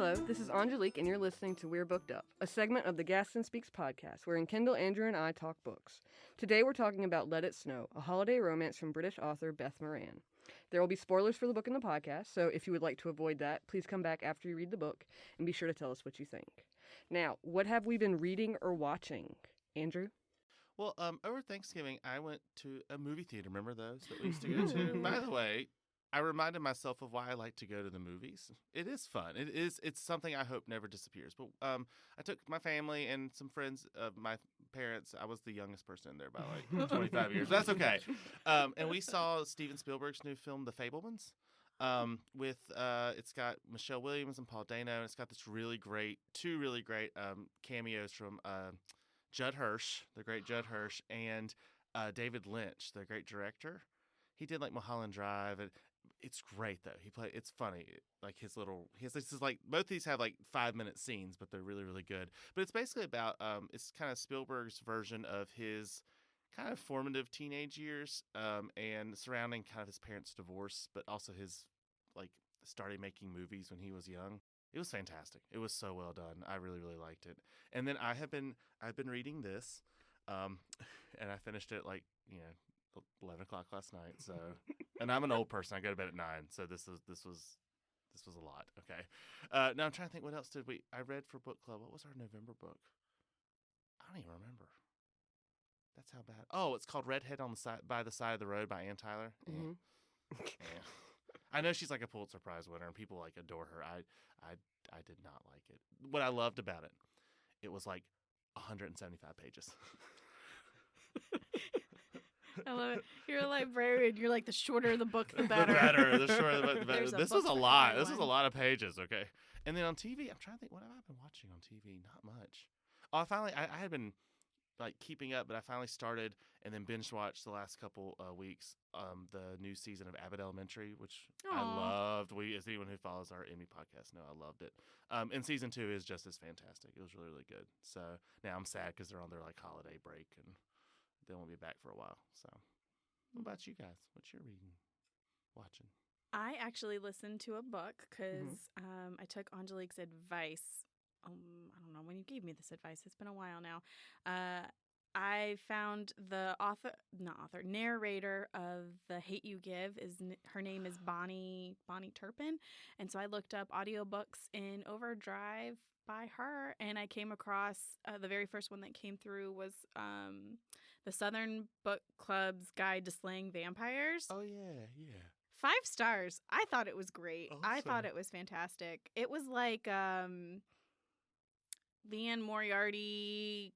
Hello, this is Angelique, and you're listening to We're Booked Up, a segment of the Gaston Speaks podcast, wherein Kendall, Andrew, and I talk books. Today we're talking about Let It Snow, a holiday romance from British author Beth Moran. There will be spoilers for the book in the podcast, so if you would like to avoid that, please come back after you read the book, and be sure to tell us what you think. Now, what have we been reading or watching? Andrew? Well, over Thanksgiving, I went to a movie theater. Remember those that we used to go to? By the way, I reminded myself of why I like to go to the movies. It is fun. It's something I hope never disappears. But I took my family and some friends of my parents. I was the youngest person in there by like 25 years. That's okay. And we saw Steven Spielberg's new film, The Fabelmans. It's got Michelle Williams and Paul Dano, and it's got this two really great cameos from Judd Hirsch, the great Judd Hirsch, and David Lynch, the great director. He did like Mulholland Drive, and it's great though. It's funny, like this is like both these have like 5-minute scenes, but they're really really good. But it's basically about it's kind of Spielberg's version of his kind of formative teenage years, and surrounding kind of his parents' divorce, but also his like started making movies when he was young. It was fantastic. It was so well done. I really, really liked it. And then I've been reading this, and I finished it like 11 o'clock last night. So, and I'm an old person. I go to bed at 9. So this was a lot. Okay. Now I'm trying to think. What else I read for book club? What was our November book? I don't even remember. That's how bad. Oh, it's called Redhead by the Side of the Road by Ann Tyler. Mm-hmm. Yeah. I know she's like a Pulitzer Prize winner, and people like adore her. I did not like it. What I loved about it, it was like 175 pages. I love it. You're a librarian. You're like, the shorter the book, the better. The shorter the book, the better. This was a lot. This was a lot of pages, okay? And then on TV, I'm trying to think, what have I been watching on TV? Not much. Oh, I had been like keeping up, but I finally started and then binge watched the last couple weeks the new season of Abbott Elementary, which I loved. As anyone who follows our Emmy podcast know, I loved it. And season 2 is just as fantastic. It was really, really good. So now I'm sad because they're on their like holiday break and they won't be back for a while. So what about you guys? What you're reading, watching? I actually listened to a book because I took Angelique's advice. I don't know when you gave me this advice. It's been a while now. I found the narrator of The Hate U Give. Her name is Bonnie Turpin. And so I looked up audiobooks in Overdrive by her, and I came across the very first one that came through was the Southern Book Club's Guide to Slaying Vampires. Oh, yeah. 5 stars. I thought it was great. Awesome. I thought it was fantastic. It was like Leanne Moriarty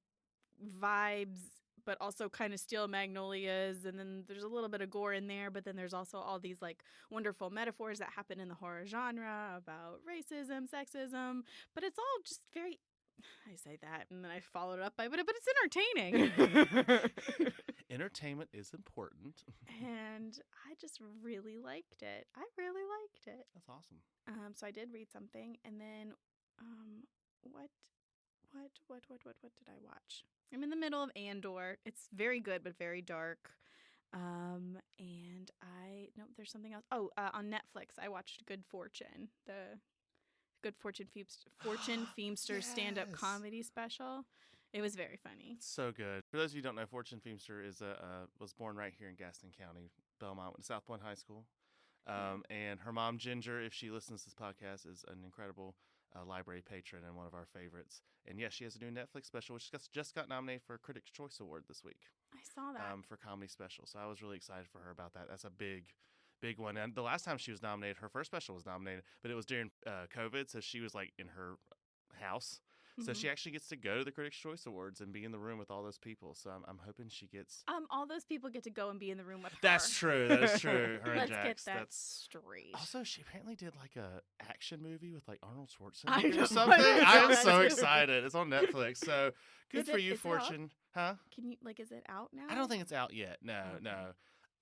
vibes, but also kind of Steel Magnolias, and then there's a little bit of gore in there, but then there's also all these like wonderful metaphors that happen in the horror genre about racism, sexism, but it's all just very, I say that and then I followed it up by but it's entertaining. Entertainment is important. And I just really liked it. That's awesome. So I did read something, and then what did I watch? I'm in the middle of Andor. It's very good, but very dark. And there's something else. Oh, on Netflix, I watched Good Fortune, the Good Fortune Feimster stand-up comedy special. It was very funny. So good. For those of you who don't know, Fortune Feimster was born right here in Gaston County, Belmont, went to South Point High School. And her mom, Ginger, if she listens to this podcast, is an incredible library patron and one of our favorites. And yes, she has a new Netflix special, which just got nominated for a Critics' Choice Award this week. I saw that. For comedy special. So I was really excited for her about that. That's a big one. And the last time she was nominated, her first special was nominated, but it was during COVID, so she was like in her house. So she actually gets to go to the Critics' Choice Awards and be in the room with all those people. So I'm hoping she gets... all those people get to go and be in the room with her. That's true. That is true. Her Let's and Jax. get that straight. Also, she apparently did like a action movie with like Arnold I Schwarzenegger know. or something. I am so too. excited. It's on Netflix. So good for you, is it Fortune. Huh? Can you is it out now? I don't think it's out yet. No, Okay. no.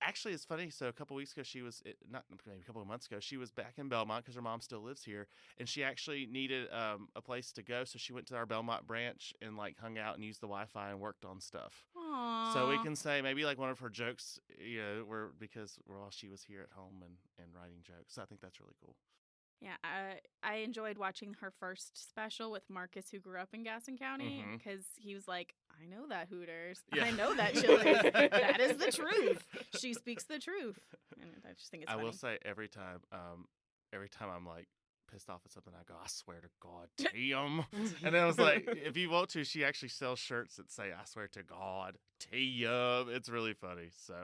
Actually, it's funny. So a couple weeks ago, maybe a couple of months ago, she was back in Belmont because her mom still lives here, and she actually needed a place to go, so she went to our Belmont branch and like hung out and used the Wi-Fi and worked on stuff. Aww. So we can say maybe like one of her jokes, were because while she was here at home and writing jokes. So I think that's really cool. Yeah, I enjoyed watching her first special with Marcus, who grew up in Gaston County, Mhm. because he was like, I know that Hooters. Yeah. I know that Chili's. That is the truth. She speaks the truth. And I just think it's I funny. will say every time I'm like pissed off at something, I go, I swear to God, Tim. And then I was like, if you want to, she actually sells shirts that say, I swear to God, Tim. It's really funny. So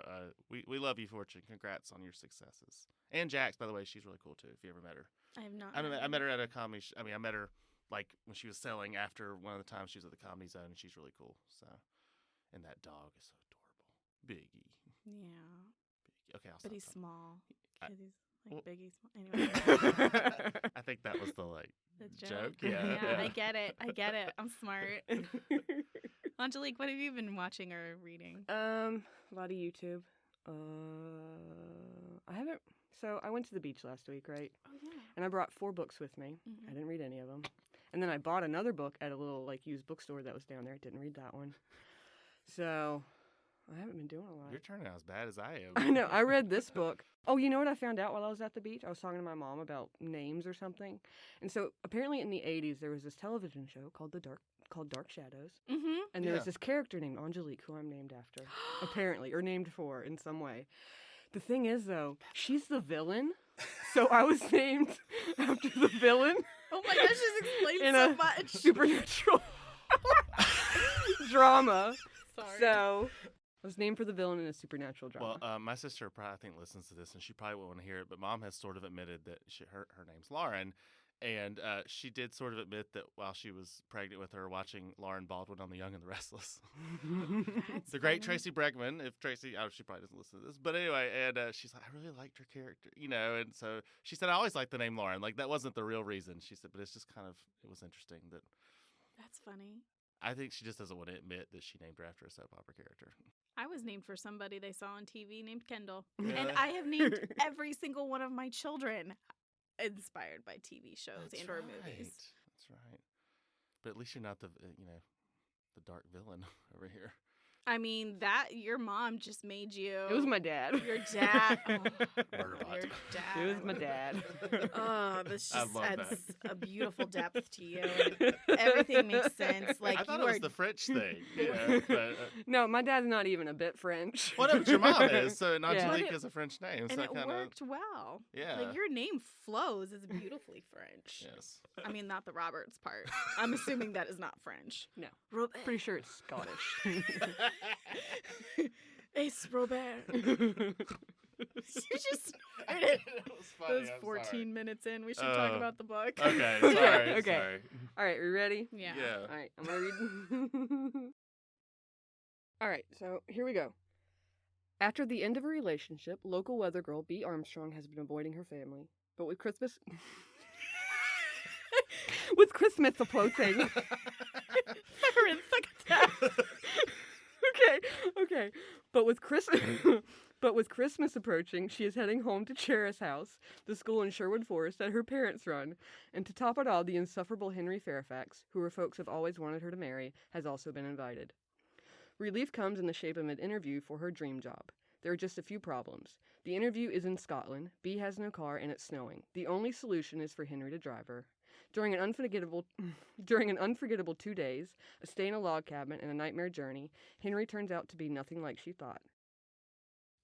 we love you, Fortune. Congrats on your successes. And Jax, by the way, she's really cool too. If you ever met her, I have not. I met her at a comedy. I met her like when she was selling after one of the times she was at the Comedy Zone, and she's really cool. So, and that dog is so adorable, Biggie. Yeah, Biggie. Okay, I'll stop but he's talking. small. I- 'Cause he's like well- Biggie small. Anyway, I think that was the like the joke. Yeah, Yeah. I get it. I'm smart. Angelique, what have you been watching or reading? A lot of YouTube. I haven't. So I went to the beach last week, right? Oh yeah. And I brought 4 books with me. Mhm. I didn't read any of them. And then I bought another book at a little like used bookstore that was down there. Didn't read that one. So I haven't been doing a lot. You're turning out as bad as I am. I know. I read this book. Oh, you know what I found out while I was at the beach? I was talking to my mom about names or something. And so apparently in the 80s there was this television show called Dark Shadows. Mm-hmm. And there Yeah. was this character named Angelique who I'm named after. Apparently, or named for in some way. The thing is though, she's the villain. So I was named after the villain Oh my gosh, this explains in so a much. supernatural drama. Sorry. So I was named for the villain in a supernatural drama. Well, my sister probably I think listens to this, and she probably won't want to hear it. But Mom has sort of admitted that her name's Lauren, and she did sort of admit that while she was pregnant with her, watching Lauren Baldwin on The Young and the Restless, That's the great funny. Tracy Bregman. If Tracy, she probably doesn't listen to this, but anyway, and she's like, I really liked her character, and so she said I always liked the name Lauren. Like that wasn't the real reason. She said, but it's just kind of it was interesting that That's funny. I think she just doesn't want to admit that she named her after a soap opera character. I was named for somebody they saw on TV named Kendall. Yeah. And I have named every single one of my children inspired by TV shows and or movies. That's right. But at least you're not the the dark villain over here. I mean, that your mom just made you. It was my dad. Your dad. Oh, Murderbot. your dad. It was my dad. Oh, this I just love adds that. a beautiful depth to you. Everything makes sense. Like I thought you it are. was the French thing. Yeah, but, No, my dad's not even a bit French. well, no, but your mom is, so Yeah. Angelique But is a French name. and So it kind of worked well. yeah. Like your name flows. It's beautifully French. Yes. I mean, not the Roberts part. I'm assuming that is not French. No. Robert. Pretty sure it's Scottish. Ace Robert. You just started. It was funny, Those I'm 14 sorry. minutes in, we should talk Oh. about the book. Okay, Okay, sorry. okay. Sorry. All right, we ready? Yeah. All right, I'm gonna read. All right, so here we go. After the end of a relationship, local weather girl B. Armstrong has been avoiding her family, but with Christmas, with Christmas approaching. Okay. But with Christmas approaching, she is heading home to Cheris House, the school in Sherwood Forest that her parents run. And to top it all, the insufferable Henry Fairfax, who her folks have always wanted her to marry, has also been invited. Relief comes in the shape of an interview for her dream job. There are just a few problems. The interview is in Scotland, B has no car, and it's snowing. The only solution is for Henry to drive her. During an unforgettable 2 days, a stay in a log cabin, and a nightmare journey, Henry turns out to be nothing like she thought.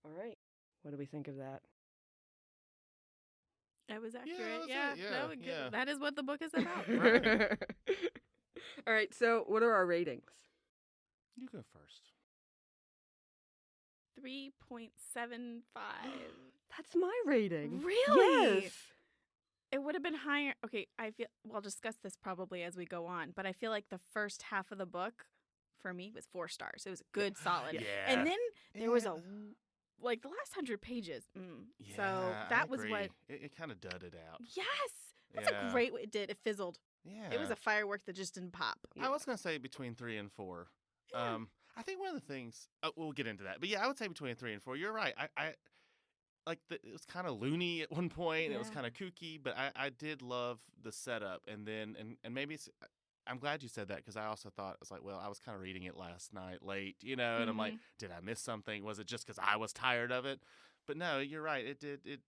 All right. What do we think of that? That was accurate. that's Yeah, it. Yeah, that was good. yeah. That is what the book is about. Right. All right, so what are our ratings? You go first. 3.75. That's my rating. Really? Yes. It would have been higher. Okay, I feel we'll discuss this probably as we go on, but I feel like the first half of the book for me was 4 stars. It was good, solid. Yeah. And then there was Yeah. like the last 100 pages. So Yeah, I that was what. agree. It kind of dudded out. Yes, that's Yeah. a great way it did. It fizzled. Yeah. It was a firework that just didn't pop. I was gonna say between 3 and 4. Yeah. I think one of the things we'll get into that, but yeah, I would say between 3 and 4. You're right. I like it was kind of loony at one point. It was Yeah. kind of kooky, but I did love the setup, and then and maybe I'm glad you said that because I also thought it's like, well, I was kind of reading it last night late, and I'm like, did I miss something? Was it just because I was tired of it? But no, you're right. It did.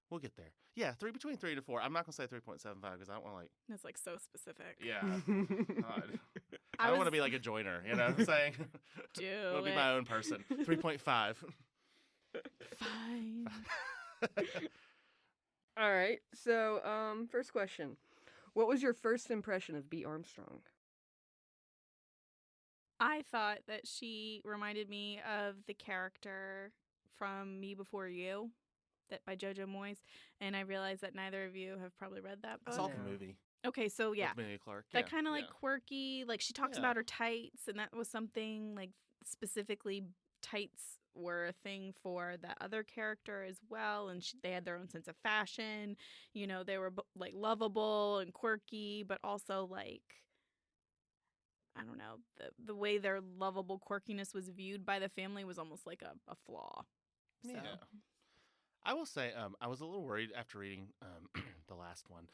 We'll get there. Yeah, between 3 to 4. I'm not gonna say 3.75 because I don't want to like. It's like so specific. Yeah. God. I don't want to be like a joiner. You know what I'm saying? Do I want to be my own person. 3.5. Fine. All right. So, first question. What was your first impression of B. Armstrong? I thought that she reminded me of the character from Me Before You, that by Jojo Moyes, and I realized that neither of you have probably read that I book. saw No. the movie. Okay, so yeah, With Amelia Clark. that Yeah, kind of like yeah. quirky, like she talks Yeah. about her tights, and that was something like specifically tights were a thing for that other character as well, and they had their own sense of fashion. You know, they were like lovable and quirky, but also like, I don't know, the way their lovable quirkiness was viewed by the family was almost like a flaw. So. Yeah. I will say, I was a little worried after reading the last one.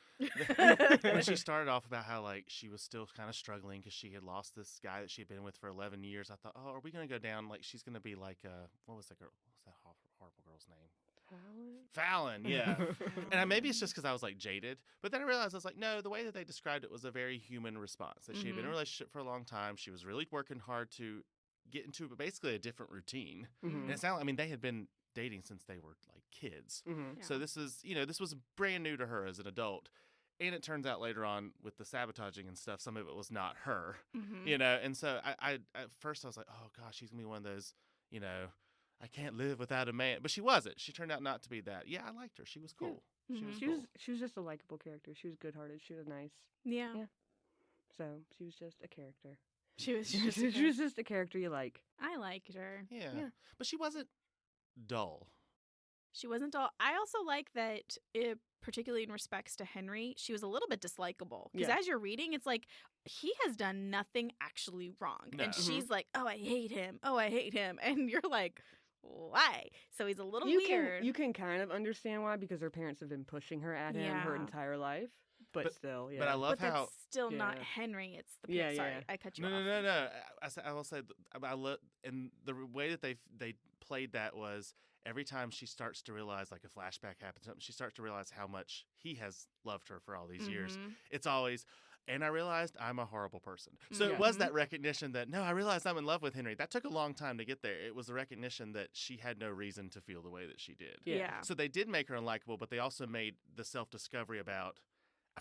When she started off about how like she was still kind of struggling because she had lost this guy that she had been with for 11 years. I thought, oh, are we gonna go down like she's gonna be like what was that horrible girl's name? Fallon, yeah. And maybe it's just because I was like jaded, but then I realized I was like, no, the way that they described it was a very human response. That she had been in a relationship for a long time. She was really working hard to get into basically a different routine. And it sounded, I mean, they had been dating since they were like kids. Mm-hmm. So this is, this was brand new to her as an adult. And it turns out later on with the sabotaging and stuff, some of it was not her, And so I at first I was like, oh gosh, she's gonna be one of those, I can't live without a man. But she wasn't. She turned out not to be that. Yeah, I liked her. She was cool. Yeah. She was She cool. was just a likable character. She was good-hearted. She was nice. Yeah. Yeah. So she was just a character. She was She just was just a character you like. I liked her. Yeah. Yeah. But she wasn't dull. She wasn't all. I also like that, particularly in respects to Henry, she was a little bit dislikable. Because Yeah. as you're reading, it's like, he has done nothing actually wrong. No. And she's like, oh, I hate him. Oh, I hate him. And you're like, why? So he's a little weird. You can kind of understand why, because her parents have been pushing her at him her Yeah. entire life. But still, yeah. But I love but how. that's still not Yeah. Henry. It's the Yeah, parents. Sorry, yeah. I cut you No, off. no. I will say, I love, and the way that they played that was every time she starts to realize, like a flashback happens, she starts to realize how much he has loved her for all these years. Mhm. It's always, and I realized I'm a horrible person. So Yeah. it was that recognition that, no, I realized I'm in love with Henry. That took a long time to get there. It was the recognition that she had no reason to feel the way that she did. Yeah. Yeah. So they did make her unlikable, but they also made the self-discovery about,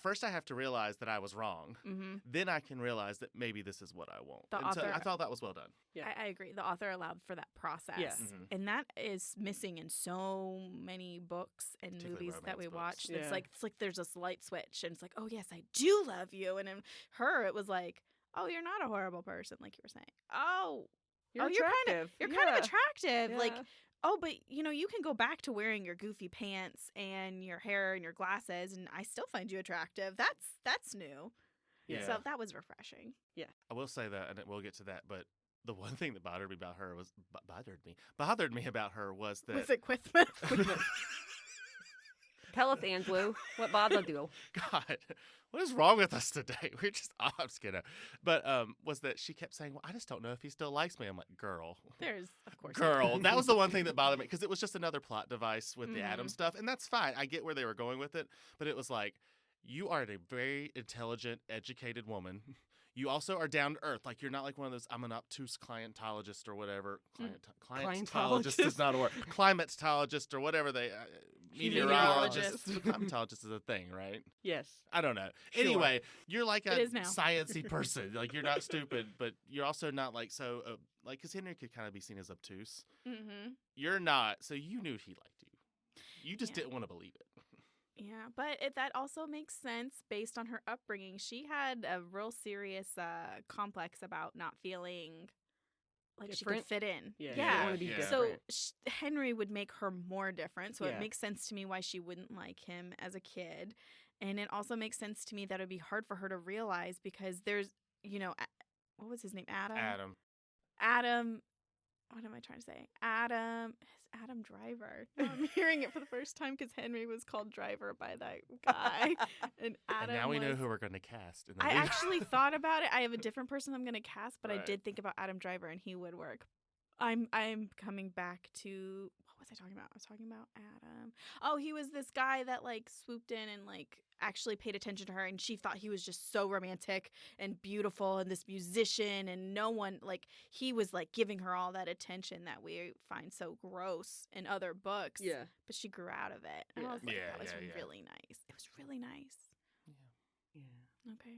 first I have to realize that I was wrong. Mhm. Then I can realize that maybe this is what I want. The And so author- I thought that was well done. Yeah. I agree. The author allowed for that process. Yeah. Mhm. And that is missing in so many books and Particularly movies that we romance books. watch. Yeah. It's like there's this light switch and it's like, oh yes, I do love you. And in her it was like, oh, you're not a horrible person, like you were saying. Oh, You're you're attractive. you're kind of attractive. Yeah. Like, oh, but you can go back to wearing your goofy pants and your hair and your glasses and I still find you attractive. That's new. Yeah. So that was refreshing. I will say that, and we'll get to that, but the one thing that bothered me about her was bothered me about her was that Was it Quithmith? Tell us, Angelo, what bothered you? God, what is wrong with us today? We're just I'm just kidding. But was that she kept saying, well, I just don't know if he still likes me. I'm like, girl. There's, of course. Girl, that was the one thing that bothered me because it was just another plot device with the Mhm. Adam stuff, and that's fine. I get where they were going with it, but it was like, you are a very intelligent, educated woman. You also are down to earth. Like, you're not like one of those, I'm an obtuse clientologist or whatever. Clientologist is not a word. Climatologist or whatever they, meteorologist. Meteorologist. Climatologist is a thing, right? Yes. I don't know. Sure. Anyway, you're like It a is now. sciencey person. Like, you're not stupid, but you're also not like so, like, because Henry could kind of be seen as obtuse. Mm-hmm. You're not, so you knew he liked you. You just Yeah. didn't want to believe it. Yeah, but that also makes sense based on her upbringing. She had a real serious complex about not feeling like she Different? could fit in. Yeah. You Yeah, don't want to be yeah. different. So Henry would make her more different. So Yeah. it makes sense to me why she wouldn't like him as a kid. And it also makes sense to me that it would be hard for her to realize because there's, what was his name? Adam. What am I trying to say? Adam Driver. Now I'm hearing it for the first time because Henry was called Driver by that guy. And Adam And now we know was- who we're going to cast. In the I movie. actually thought about it. I have a different person I'm going to cast, but I Right. did think about Adam Driver and he would work. I'm coming back to, what was I talking about? I was talking about Adam. Oh, he was this guy that like swooped in and like actually paid attention to her, and she thought he was just so romantic and beautiful and this musician, and no one like he was like giving her all that attention that we find so gross in other books. Yeah. But she grew out of it. And Yeah. I was like, Yeah, that was yeah, yeah. really nice. It was really nice. Yeah. Okay.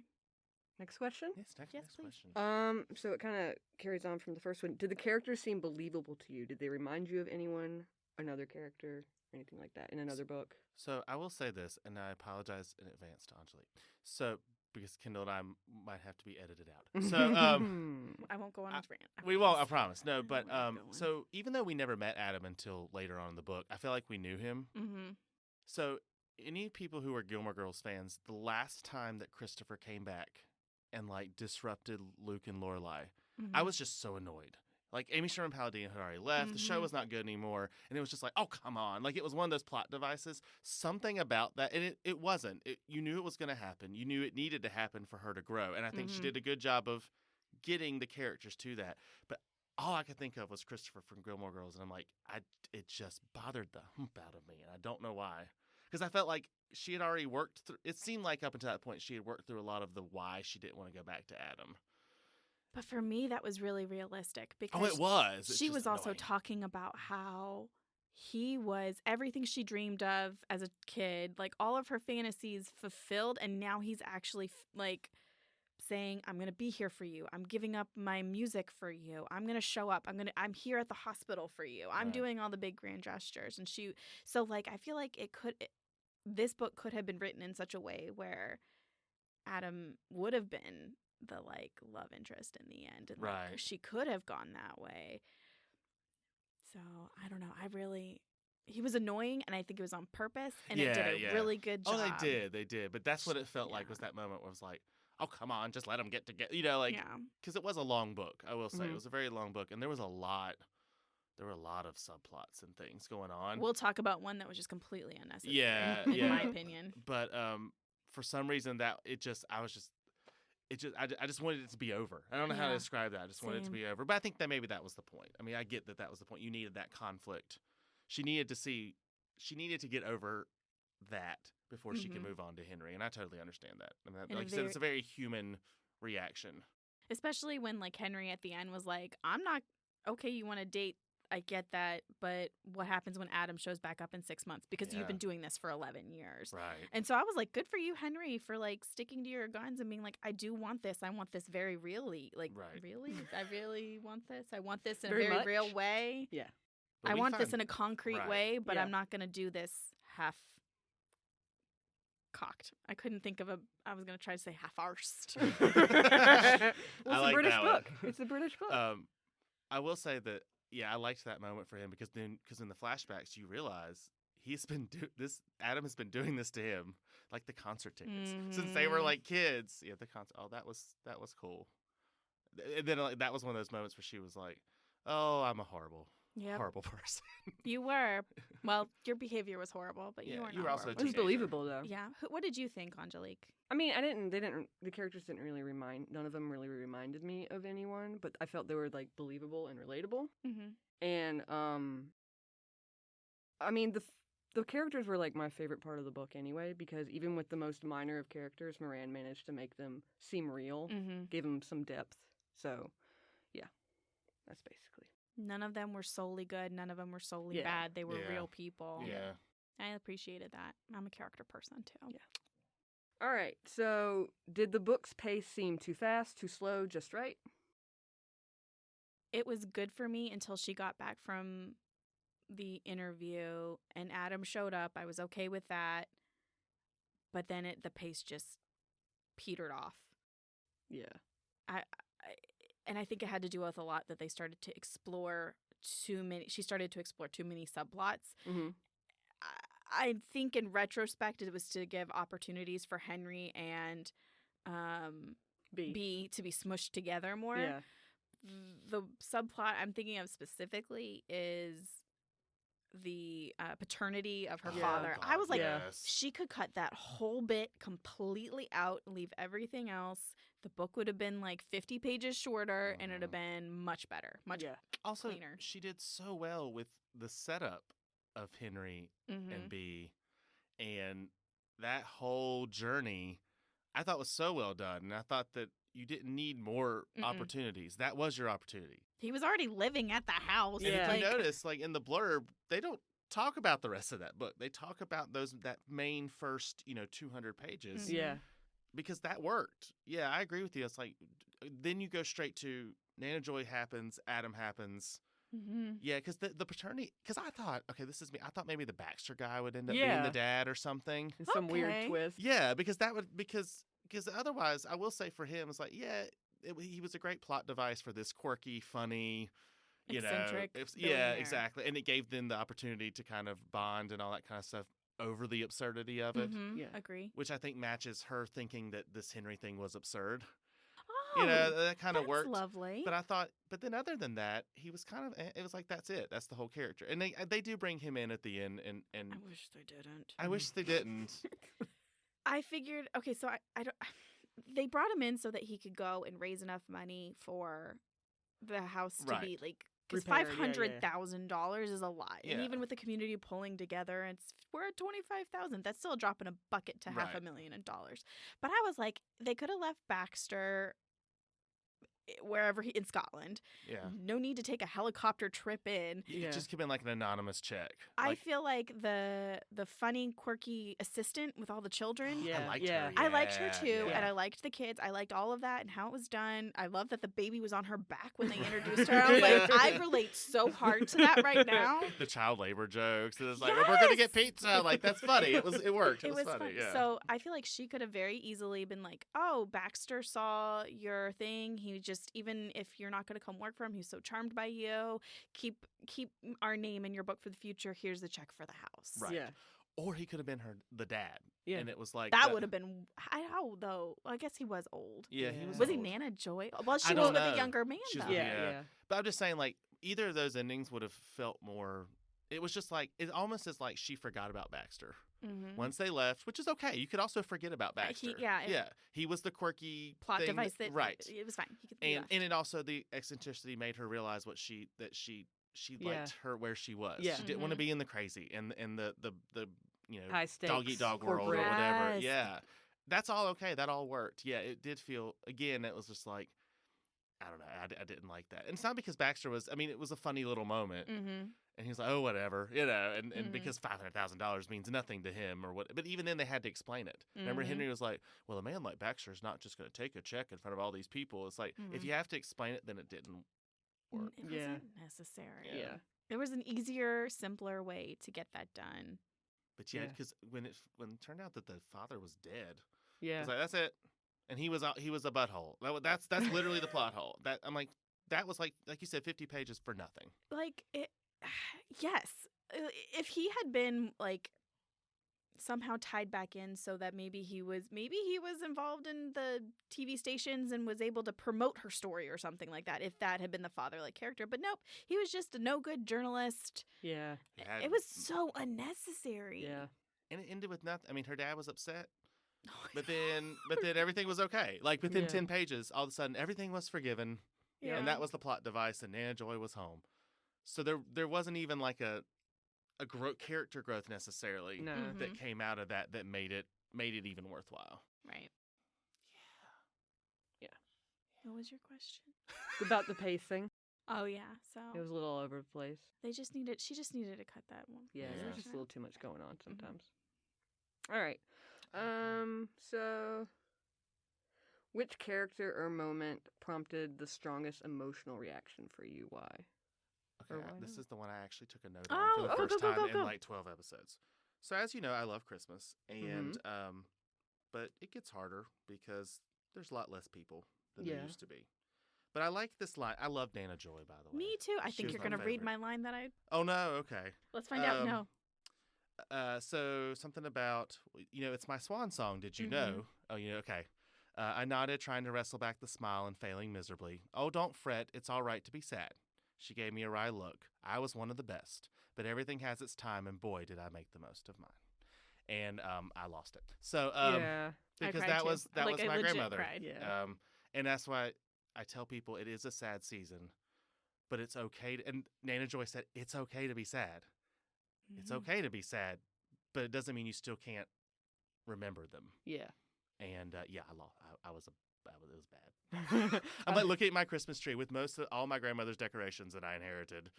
Next question. Yes, Yes, next please. question. So it kind of carries on from the first one. Did the characters seem believable to you? Did they remind you of anyone, another character, anything like that in another book? So I will say this, and I apologize in advance to Angelique. So because Kendall and I might have to be edited out. So I won't go on I- a rant. we won't. I promise. No, I but know where you're going. so even though we never met Adam until later on in the book, I feel like we knew him. Mm-hmm. So any people who are Gilmore Girls fans, the last time that Christopher came back and like disrupted Luke and Lorelai, I was just so annoyed. Like Amy Sherman Palladino had already left. The show Mhm. was not good anymore, and it was just like, oh come on! Like it was one of those plot devices. Something about that, and it wasn't. You knew it was going to happen. You knew it needed to happen for her to grow, and I think she Mhm. did a good job of getting the characters to that. But all I could think of was Christopher from Gilmore Girls, and I'm like, it just bothered the hump out of me, and I don't know why. Because I felt like she had already worked through. It seemed like up until that point she had worked through a lot of the why she didn't want to go back to Adam. But for me, that was really realistic because Oh, it was. It's she just was also annoying. talking about how he was everything she dreamed of as a kid, like all of her fantasies fulfilled, and now he's actually like saying, "I'm gonna be here for you. I'm giving up my music for you. I'm gonna show up. I'm here at the hospital for you. I'm Right. doing all the big grand gestures." And so like I feel like this book could have been written in such a way where Adam would have been the like love interest in the end, and like, Right. she could have gone that way. So I don't know. He was annoying, and I think it was on purpose, and it did Yeah, a yeah. really good job. Oh, they did. But that's what it felt like was Yeah. that moment where it was like, oh, come on, just let them get together. You know, like, Yeah. because it was a long book, I will say. Mhm. It was a very long book, and there were a lot of subplots and things going on. We'll talk about one that was just completely unnecessary. Yeah, in yeah. my opinion. But for some reason I just wanted it to be over. I don't know how to Yeah. describe that. I just wanted it to Same. be over. But I think that maybe that was the point. I mean, I get that was the point. You needed that conflict. She needed to get over that before she could Mhm. move on to Henry, and I totally understand that. I mean, And a like you said, it's a very human reaction. Especially when like Henry at the end was like, "I'm not okay. You want to date? I get that, but what happens when Adam shows back up in 6 months? Because Yeah. you've been doing this for 11 years." Right. And so I was like, good for you, Henry, for like sticking to your guns and being like, I do want this. I want this very really. Like, Right. really? I really want this. I want this in Very a very much. real way. Yeah. But I we want this find- in a concrete Right. way, but Yeah. I'm not going to do this half cocked. I couldn't think of I was going to try to say half-arsed. Well, it's like a British that one. book. It's a British book. I will say that I liked that moment for him because in the flashbacks you realize Adam has been doing this to him, like the concert tickets since they were Mhm. like kids. Yeah, the concert. Oh, that was cool. And then like, that was one of those moments where she was like, "Oh, I'm a horrible Yep. person." You were. Well, your behavior was horrible, but Yeah, you were you not were also a it was teenager. believable though. Yeah. What did you think, Angelique? I mean, the characters didn't really none of them really reminded me of anyone, but I felt they were like believable and relatable. Mm-hmm. And I mean the characters were like my favorite part of the book anyway, because even with the most minor of characters, Moran managed to make them seem real, Mm-hmm. gave them some depth. So, yeah, that's basically. None of them were solely good. None of them were solely Yeah. bad. They were Yeah. real people. Yeah. I appreciated that. I'm a character person too. Yeah. All right. So, did the book's pace seem too fast, too slow, just right? It was good for me until she got back from the interview and Adam showed up. I was okay with that. But then the pace just petered off. Yeah. And I think it had to do with a lot that they started to explore she started to explore too many subplots. Mm-hmm. I think in retrospect it was to give opportunities for Henry and B to be smushed together more. Yeah. The subplot I'm thinking of specifically is the paternity of her Yeah. father. God, I was like, Yeah. yes. she could cut that whole bit completely out, leave everything else. The book would have been like 50 pages shorter, and it'd have been much better, much Yeah. Also, cleaner. she did so well with the setup of Henry Mm-hmm. and Bea, and that whole journey I thought was so well done, and I thought that you didn't need more Mm-mm. opportunities. That was your opportunity. He was already living at the house. And Yeah. if you notice, like in the blurb, they don't talk about the rest of that book. They talk about that main first 200 pages Mhm. Yeah. because that worked. Yeah, I agree with you. It's like then you go straight to Nana Joy happens, Adam happens. Mm-hmm. Yeah, because the paternity. Because I thought, okay, this is me. I thought maybe the Baxter guy would end up being Yeah. the dad or something. And some weird Okay. twist. Yeah, because that would because otherwise, I will say for him, it's like he was a great plot device for this quirky, funny, Eccentric yeah, billionaire. exactly, and it gave them the opportunity to kind of bond and all that kind of stuff over the absurdity of it, Mm-hmm. Yeah. Agree. which I think matches her thinking that this Henry thing was absurd. Oh, That kind of that's worked. lovely. But I thought, but then other than that, he was kind of. It was like that's it. That's the whole character, and they do bring him in at the end, and I wish they didn't. I wish they didn't. I figured, okay, so I don't. They brought him in so that he could go and raise enough money for the house to Right. be like, because Repaired, yeah, yeah. $500,000 is a lot, and Yeah. even with the community pulling together, we're at 25,000. That's still a drop in a bucket to Right. $500,000. But I was like, they could have left Baxter wherever in Scotland. Yeah, No need to take a helicopter trip in. Yeah. It just could have been like an anonymous check. I Like, feel like the funny, quirky assistant with all the children. Yeah, I liked yeah. her. I liked her Yeah, too, yeah. and I liked the kids. I liked all of that and how it was done. I love that the baby was on her back when they introduced her. I was like, Yeah. I relate so hard to that right now. The child labor jokes. It was like, we're gonna get Yes! pizza. Like that's funny. It worked. It was funny. fun. Yeah. So I feel like she could have very easily been like, "Oh, Baxter saw your thing. He just, even if you're not going to come work for him, he's so charmed by you. Keep our name in your book for the future. Here's the check for the house." Right. Yeah. Or he could have been the dad. Yeah. And it was like That would have been how though. I guess he was old. Yeah, Yeah. he was. Was he old. Nana Joy? Well, she I was don't with know. a younger man She was though. with- Yeah. Yeah. Yeah. But I'm just saying, like either of those endings would have felt more. It was just like it almost is like she forgot about Baxter Mhm. once they left, which is okay. You could also forget about He- Baxter. yeah, He was the quirky Plot thing device that right. It was fine. He could be And left. and it also the eccentricity made her realize she Yeah. liked her where she was. Yeah. She didn't want to Mhm. be in the crazy and the High stakes. dog eat dog world or corporate. whatever. Yes. Yeah. That's all okay. That all worked. Yeah, it did feel again, it was just like I don't know. I didn't like that. And it's not because Baxter was it was a funny little moment. Mm-hmm. And he was like, oh, whatever, and Mhm. because $500,000 means nothing to him or what. But even then, they had to explain it. Remember, Mhm. Henry was like, well, a man like Baxter is not just going to take a check in front of all these people. It's like, if Mhm. you have to explain it, then it didn't work. It Yeah. wasn't necessary. Yeah. There was an easier, simpler way to get that done. But yeah, Yeah. because when it turned out that the father was dead, I Yeah. was like, that's it. And he was a butthole. That's literally the plot hole. That I'm like, that was like you said, 50 pages for nothing. Like it, yes. If he had been like somehow tied back in, so that maybe he was involved in the TV stations and was able to promote her story or something like that. If that had been the father-like character, but nope, he was just a no good journalist. Yeah. It was so unnecessary. Yeah. and it ended with nothing. I mean, her dad was upset. Oh, I But know. then everything was okay. Like within Yeah. 10 pages, all of a sudden everything was forgiven, Yeah. and that was the plot device. And Nana Joy was home, so there wasn't even like a character growth necessarily No. Mhm. that came out of that made it even worthwhile. Right. Yeah. What was your question? It's about the pacing. Oh yeah. So It was a little all over the place. she just needed to cut that one. Yeah, Yeah. there's just a little too much going on sometimes. All right. So which character or moment prompted the strongest emotional reaction for you? Why? Okay, Or why this not? is the one I actually took a note Oh, on for the oh, first go, go, time go, in go. like 12 episodes. So as you know, I love Christmas, and Mm-hmm. but it gets harder because there's a lot less people than Yeah. there used to be. But I like this line. I love Nana Joy, by the way. Me too. I She think was you're my gonna read favorite. my line that I. Oh no, okay. Let's find out. Um, No. So something about it's my swan song. Did you Mhm. know? Oh, okay. I nodded, trying to wrestle back the smile and failing miserably. Oh, don't fret. It's all right to be sad. She gave me a wry look. I was one of the best, but everything has its time, and boy, did I make the most of mine. And I lost it. So Yeah. because cried that too. was Like, was I my legit grandmother. cried. Yeah. And that's why I tell people it is a sad season, but it's okay. And Nana Joy said it's okay to be sad. It's Mhm. okay to be sad, but it doesn't mean you still can't remember them. Yeah. And yeah, it was bad. I'm like looking at my Christmas tree with all my grandmother's decorations that I inherited,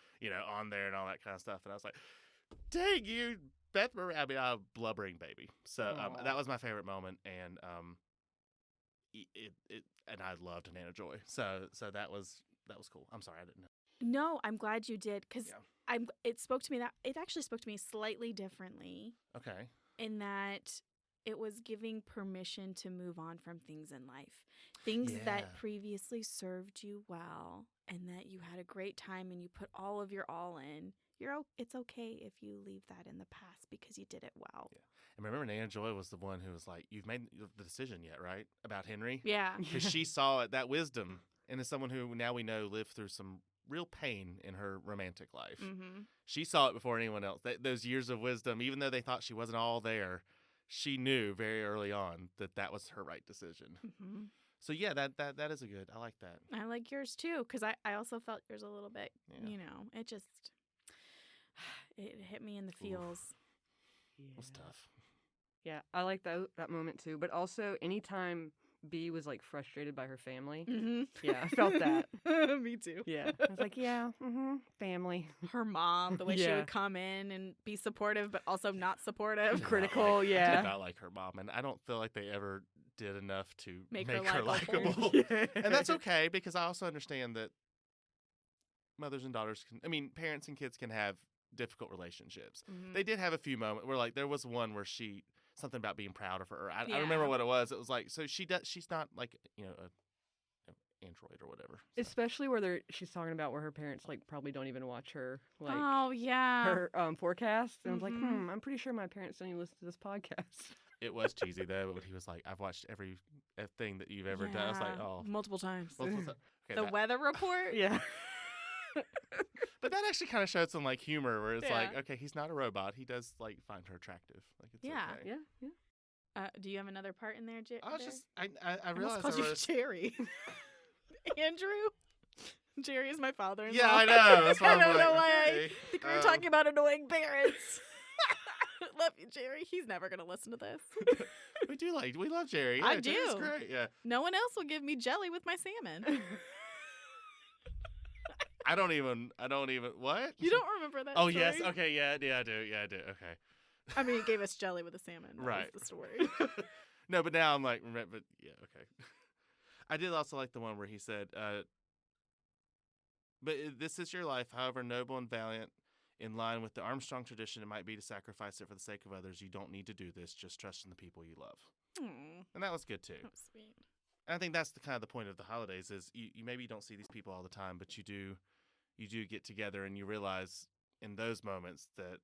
on there and all that kind of stuff. And I was like, dang you, Beth Marie. I mean, I'm a blubbering baby. So Aw. that was my favorite moment. And and I loved Nana Joy. So that was cool. I'm sorry, I didn't know. No, I'm glad you did because Yeah. it actually spoke to me slightly differently Okay. in that it was giving permission to move on from things in life. Things Yeah. that previously served you well and that you had a great time and you put all of your all in. It's okay if you leave that in the past because you did it well. Yeah. And remember, Nana Joy was the one who was like, "You've made the decision yet, right? About Henry?" Yeah. Because she saw it, that wisdom, and as someone who now we know lived through some real pain in her romantic life. Mm-hmm. She saw it before anyone else. Those years of wisdom, even though they thought she wasn't all there, she knew very early on that was her right decision. Mm-hmm. So yeah, that is a good. I like that. I like yours too because I also felt yours a little bit. Yeah. It just it hit me in the feels. It was tough. Yeah, I like that moment too. But also, anytime B was like frustrated by her family, Mm-hmm. yeah, I felt that. Me too. Yeah, I was like, yeah, family, Her mom, the way she Yeah. would come in and be supportive, but also not supportive. critical. I did Yeah, not like her mom, and I don't feel like they ever did enough to Make make her her likable. likable. Yeah. And that's okay because I also understand that mothers and daughters parents and kids can have difficult relationships. Mhm. They did have a few moments where like there was one where something about being proud of her. I Yeah. remember what it was. It was like, so she's not like, a android or whatever. So. Especially where she's talking about where her parents like probably don't even watch her like Oh yeah. her forecast, and I was like, Mhm. I'm pretty sure my parents don't even listen to this podcast. It was cheesy though, but he was like, I've watched every thing that you've ever done. I was like, Yeah, oh. multiple times. multiple ti- Okay, The that- weather report. Yeah, but that actually kind of showed some like humor where it's like, Yeah. okay, he's not a robot. He does like find her attractive. Like it's Yeah. okay. yeah. Do you have another part in there, I was Jerry? just I I almost realized called I you wrote- Jerry. Andrew. Jerry is my father-in-law. Yeah, I know. That's why I I'm don't know like, why okay. I think we were talking about annoying parents. Love you, Jerry. He's never gonna listen to this. we love Jerry. I Yeah, Jerry's do. great. Yeah. No one else will give me jelly with my salmon. I don't even what? You don't remember that? Oh story? yes. Okay. Yeah, I do. Okay. I mean, he gave us jelly with a salmon. That Right. was the story. No, but now I'm like, but yeah, okay. I did also like the one where he said, but this is your life, however noble and valiant, in line with the Armstrong tradition, it might be to sacrifice it for the sake of others. You don't need to do this. Just trust in the people you love. Hmm, And that was good too. that was sweet. And I think that's the kind of the point of the holidays is you maybe don't see these people all the time, but you do get together and you realize in those moments that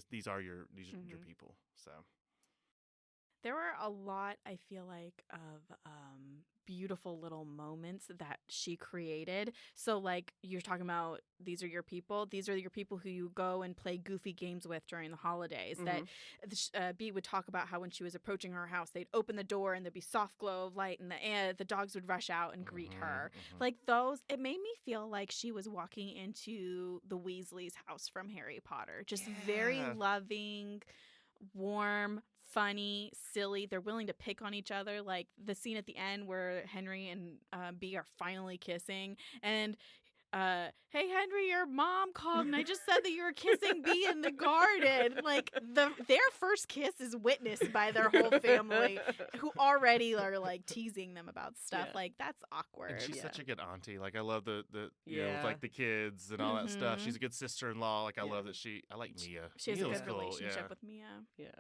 these are your Mhm. people. So There were a lot, I feel like, of beautiful little moments that she created. So, like, you're talking about these are your people. These are your people who you go and play goofy games with during the holidays. That Bea would talk about how when she was approaching her house, they'd open the door and there'd be soft glow of light and the dogs would rush out and greet her. Mhm. Like those, it made me feel like she was walking into the Weasley's house from Harry Potter. Just very Yeah. loving, warm, funny, silly. They're willing to pick on each other. Like the scene at the end where Henry and Bea are finally kissing. And, hey, Henry, your mom called and I just said that you were kissing Bea in the garden. Like their first kiss is witnessed by their whole family who already are like teasing them about stuff. Yeah. Like that's awkward. And she's Yeah. such a good auntie. Like I love the with Yeah. like the kids and all that stuff. Mhm. She's a good sister-in-law. Like I Yeah. love that I like Mia. She has Mia a was good cool, relationship yeah. with Mia. Yeah,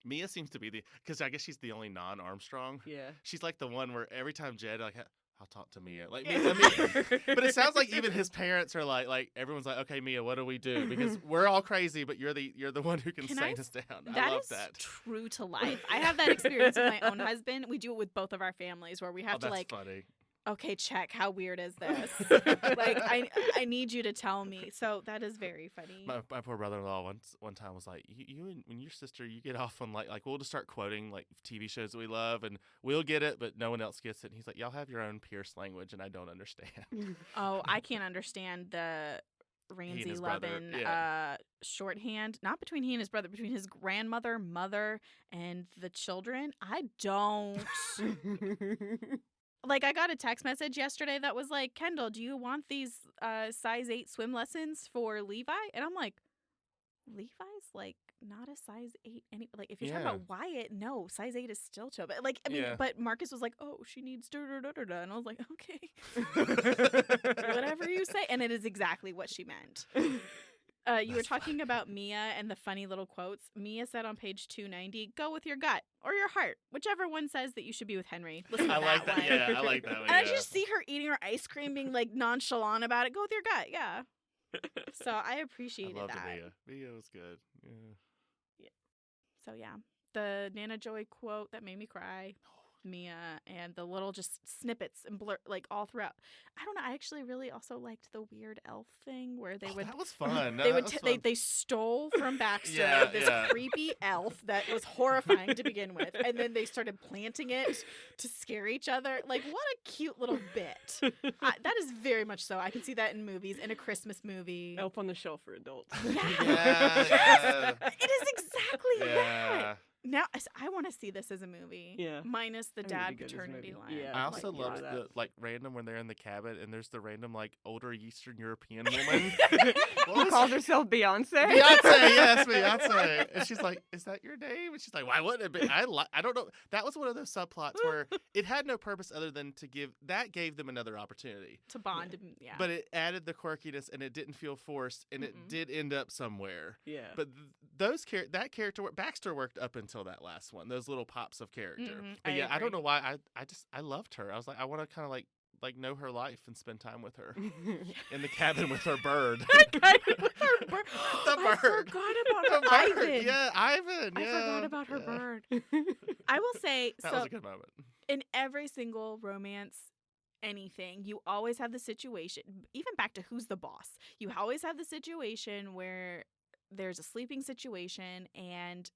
Mia seems to be because I guess she's the only non-Armstrong. yeah. She's like the one where every time Jed like I'll talk to Mia. Like but it sounds like even his parents are like everyone's like, okay, Mia, what do we do? Because we're all crazy, but you're the one who can Can sing I us down. I That love is that. true to life. I have that experience with my own husband. We do it with both of our families where we have Oh, to that's like, funny. okay, check. How weird is this? Like I need you to tell me. So that is very funny. My poor brother-in-law one time was like, you and your sister, you get off on like we'll just start quoting like TV shows that we love and we'll get it, but no one else gets it. And he's like, y'all have your own Pierce language and I don't understand. Oh, I can't understand the Ramsay his brother, Levin yeah. shorthand, not between he and his brother, between his grandmother, mother, and the children. I don't. Like, I got a text message yesterday that was like, Kendall, do you want these size 8 swim lessons for Levi? And I'm like, Levi's like not a size 8 like if you're talking Yeah. about Wyatt, no, size 8 is still too, but like I mean, Yeah. but Marcus was like, oh, she needs da, and I was like, okay. Whatever you say. And it is exactly what she meant. You were That's talking about Mia and the funny little quotes. Mia said on page 290, go with your gut or your heart, whichever one says that you should be with Henry. Listen to I like that that. one. Yeah, I like that one. And I yeah. just see her eating her ice cream, being like nonchalant about it. Go with your gut, yeah. So I appreciated I loved that. Mia. Mia was good. Yeah. So yeah, the Nana Joy quote that made me cry, Mia, and the little just snippets and blur like all throughout. I don't know. I actually really also liked the weird elf thing where they would That was fun. No, they that would was they fun. they stole from Baxter Yeah, this yeah. creepy elf that was horrifying to begin with, and then they started planting it to scare each other. Like, what a cute little bit. That is very much so. I can see that in movies, in a Christmas movie. Elf on the Shelf for adults. Yeah. It is exactly Yeah. that. Now I want to see this as a movie. Yeah. Minus the I need to dad go to this paternity movie. line. Yeah. I Oh also my loved God. the like random when they're in the cabin and there's the random like older Eastern European woman. What Who was calls her- herself Beyonce? Beyonce, yes, Beyonce. And she's like, "Is that your name?" And she's like, "Why wouldn't it be?" I don't know. That was one of those subplots where it had no purpose other than to gave them another opportunity. To bond. Yeah. But it added the quirkiness and it didn't feel forced and it Mm-mm. did end up somewhere. Yeah. But that character Baxter worked up until that last one. Those little pops of character. Mhm, But I yeah, I don't agree. know why I loved her. I was like, I want to kind of like know her life and spend time with her in the cabin with her bird. With her bird. The I bird. forgot about The her. bird. Ivan. Yeah, Ivan. I yeah, forgot about her yeah. bird. I will say, That so was a good moment. in every single romance anything, you always have the situation, even back to Who's the Boss, you always have the situation where there's a sleeping situation and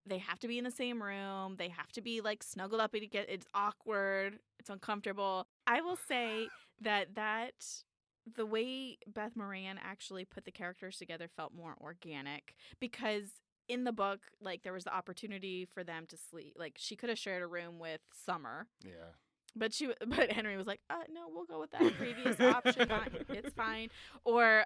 they have to be in the same room, they have to be like snuggled up, it's awkward, it's uncomfortable. I will say that the way Beth Moran actually put the characters together felt more organic, because in the book, like, there was the opportunity for them to sleep. Like, she could have shared a room with Summer, Yeah. but Henry was like, no, we'll go with that previous option. It's fine. Or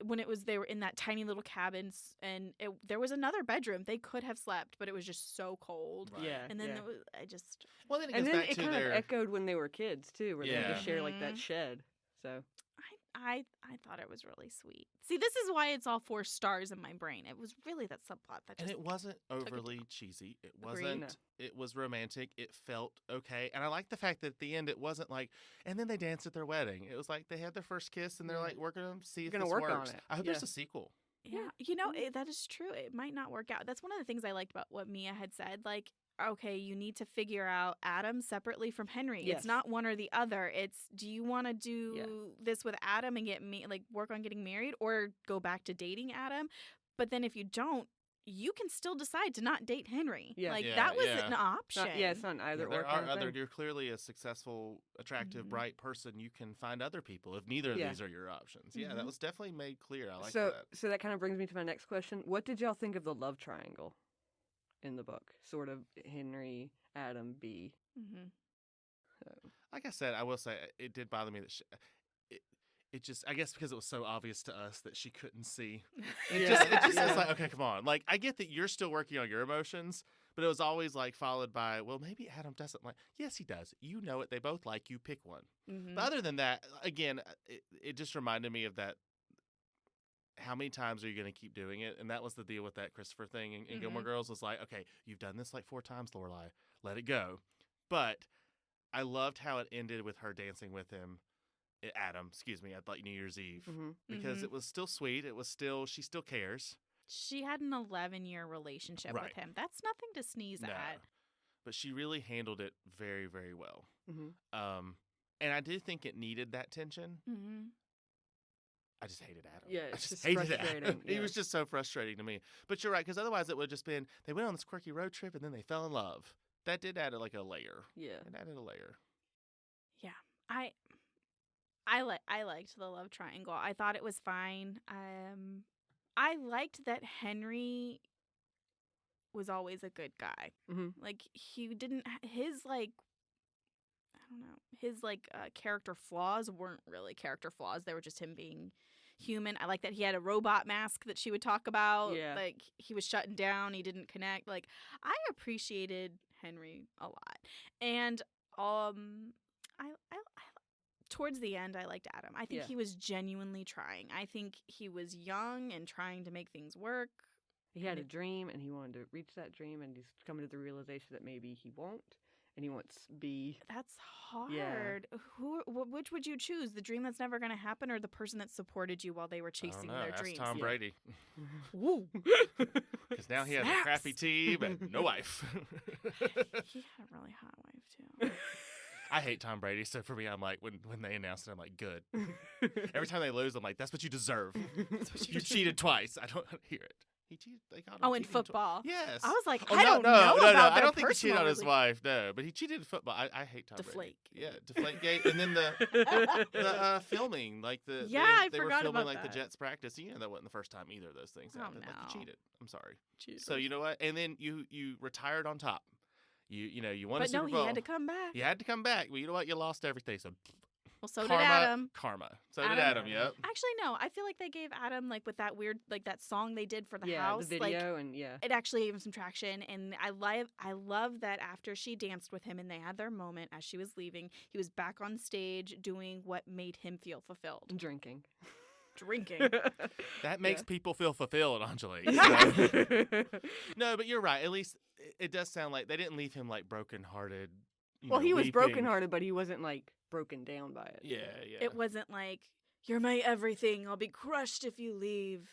when they were in that tiny little cabin and there was another bedroom, they could have slept, but it was just so cold. Right. Yeah. And then yeah. Well, then it And goes then back it to kind their. of echoed when they were kids too, where they Yeah. just share like that Mhm. shed. So I thought it was really sweet. See, this is why it's all 4 stars in my brain. It was really that subplot that And just it wasn't it overly down. cheesy. It Agreed. wasn't. No. It was romantic. It felt okay. And I like the fact that at the end it wasn't like, and then they danced at their wedding. It was like they had their first kiss and they're Yeah. like, we're going to see if Gonna this work on works. it. I hope Yeah. there's a sequel. Yeah, that is true. It might not work out. That's one of the things I liked about what Mia had said. Like, okay, you need to figure out Adam separately from Henry. Yes. It's not one or the other. It's, do you want to do this with Adam and work on getting married, or go back to dating Adam? But then if you don't, you can still decide to not date Henry. Yeah. Like, Yeah, that was yeah. an option. it's not an either there or are kind of other. thing. You're clearly a successful, attractive, Mhm. bright person. You can find other people if neither of Yeah. these are your options. Yeah, that Mhm. was definitely made clear. I like so that. so that kind of brings me to my next question. What did y'all think of the love triangle in the book? Sort of Henry, Adam, B. Mhm. Like I said, I will say it did bother me that it just, I guess because it was so obvious to us that she couldn't see. It Yeah. just Yeah. is like, okay, come on. Like, I get that you're still working on your emotions, but it was always like followed by, well, maybe Adam doesn't like. Yes, he does. You know it. They both like you. Pick one. Mhm. But other than that, again, it just reminded me of that. How many times are you going to keep doing it? And that was the deal with that Christopher thing in Gilmore Mhm. Girls, was like, okay, you've done this like 4 times, Lorelai. Let it go. But I loved how it ended with her dancing with him, Adam, excuse me, at like New Year's Eve. Mm-hmm. Because Mhm. it was still sweet. It was still, she still cares. She had an 11-year relationship with Right. him. That's nothing to sneeze No. at. But she really handled it very, very well. Mm-hmm. And I did think it needed that tension. Mm-hmm. I just hated Adam. Yeah, I it's just just hated Adam. frustrating, He yeah. was just so frustrating to me. But you're right, because otherwise it would have just been, they went on this quirky road trip and then they fell in love. That did add like a layer. Yeah. It added a layer. Yeah, I liked the love triangle. I thought it was fine. I liked that Henry was always a good guy. Mm-hmm. Like he didn't his like I don't know his like character flaws weren't really character flaws. They were just him being human. I like that he had a robot mask that she would talk about. Yeah. Like he was shutting down. He didn't connect. Like I appreciated Henry a lot, and I towards the end, I liked Adam. I think Yeah. he was genuinely trying. I think he was young and trying to make things work. He had a dream, and he wanted to reach that dream, and he's coming to the realization that maybe he won't, and he wants B. That's Yeah. hard. Which would you choose? The dream that's never going to happen, or the person that supported you while they were I don't chasing know. their Ask dreams? Tom Yeah. Brady. Woo. Because now he has a Snaps. crappy team and no wife. He had a really hot wife too. I hate Tom Brady, so for me, I'm like, when they announce it, I'm like, good. Every time they lose, I'm like, that's what you deserve. You cheated twice. I don't hear it. He cheated. They got him Oh, in cheating football. Yes. I was like, Oh, I don't know about I their don't think he cheated on his personal wife. No, but he cheated in football. I hate Tom Brady. Deflate. Yeah, Deflategate, and then the filming, like Yeah, I they were forgot filming about like that. the Jets practice. You know, that wasn't the first time either of those things Oh, happened. Like no. you cheated. I'm sorry. Jesus. So you know what? And then you retired on top. You won a But no, Super Bowl. he had to come back. You had to come back. Well, you know what? You lost everything. So Well, so karma, did Adam. Karma. So did Adam. Yep. Actually, no. I feel like they gave Adam like with that weird like that song they did for the yeah, house. the like, video, and yeah. it actually gave him some traction, and I love that after she danced with him and they had their moment as she was leaving, he was back on stage doing what made him feel fulfilled, Drinking. drinking. That makes people feel fulfilled, Angelique. So- no, but you're right. At least it does sound like they didn't leave him like brokenhearted. Well, he was weeping. brokenhearted, but he wasn't like broken down by it. Yeah, yeah. It wasn't like you're my everything. I'll be crushed if you leave.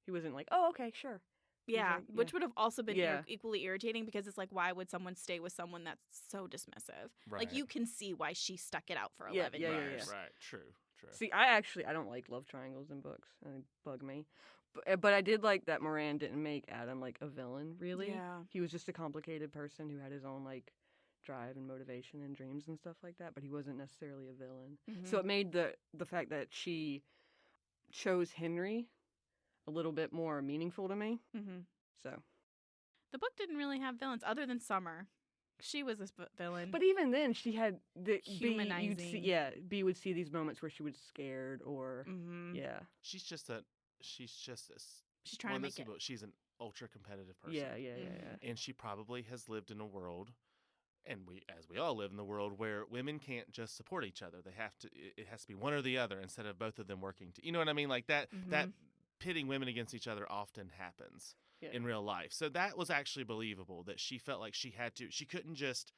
He wasn't like, oh, okay, sure. Yeah, like, which yeah. would have also been Yeah. equally irritating because it's like, why would someone stay with someone that's so dismissive? Right. Like, you can see why she stuck it out for Yeah, 11 yeah, right, years. right. True. See, I don't like love triangles in books. They bug me. But I did like that Moran didn't make Adam like a villain, really. Yeah. He was just a complicated person who had his own like drive and motivation and dreams and stuff like that, but he wasn't necessarily a villain. So Mhm. it made the fact that she chose Henry a little bit more meaningful to me. Mhm. So, The book didn't really have villains other than Summer. She was this villain. but even then, she had the Humanizing. B would see these moments where she was scared or Mhm. yeah, She's just a. She's trying to one make that's it. She's an ultra competitive person. yeah, Mhm. And she probably has lived in a world, and as we all live in the world, where women can't just support each other. They have to. It has to be one or the other instead of both of them working. You know what I mean? Like that. That Mhm. pitting women against each other often happens Yeah. in real life. So that was actually believable. That she felt like she had to. She couldn't just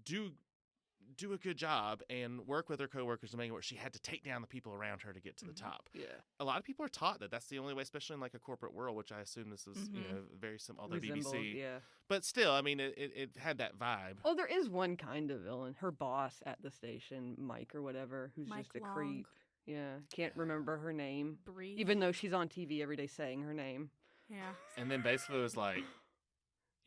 do a good job and work with her coworkers to make it work. She had to take down the people around her to get to the Mhm. top. yeah. A lot of people are taught that that's the only way, especially in like a corporate world, which I assume this is Mhm. very similar. Although Resembled, BBC, yeah. but still, I mean, it had that vibe. Oh, there is one kind of villain. Her boss at the station, Mike or whatever, who's Mike just a Long. creep. Yeah, can't remember her name, Breathe. even though she's on TV every day saying her name. Yeah. And then basically it was like,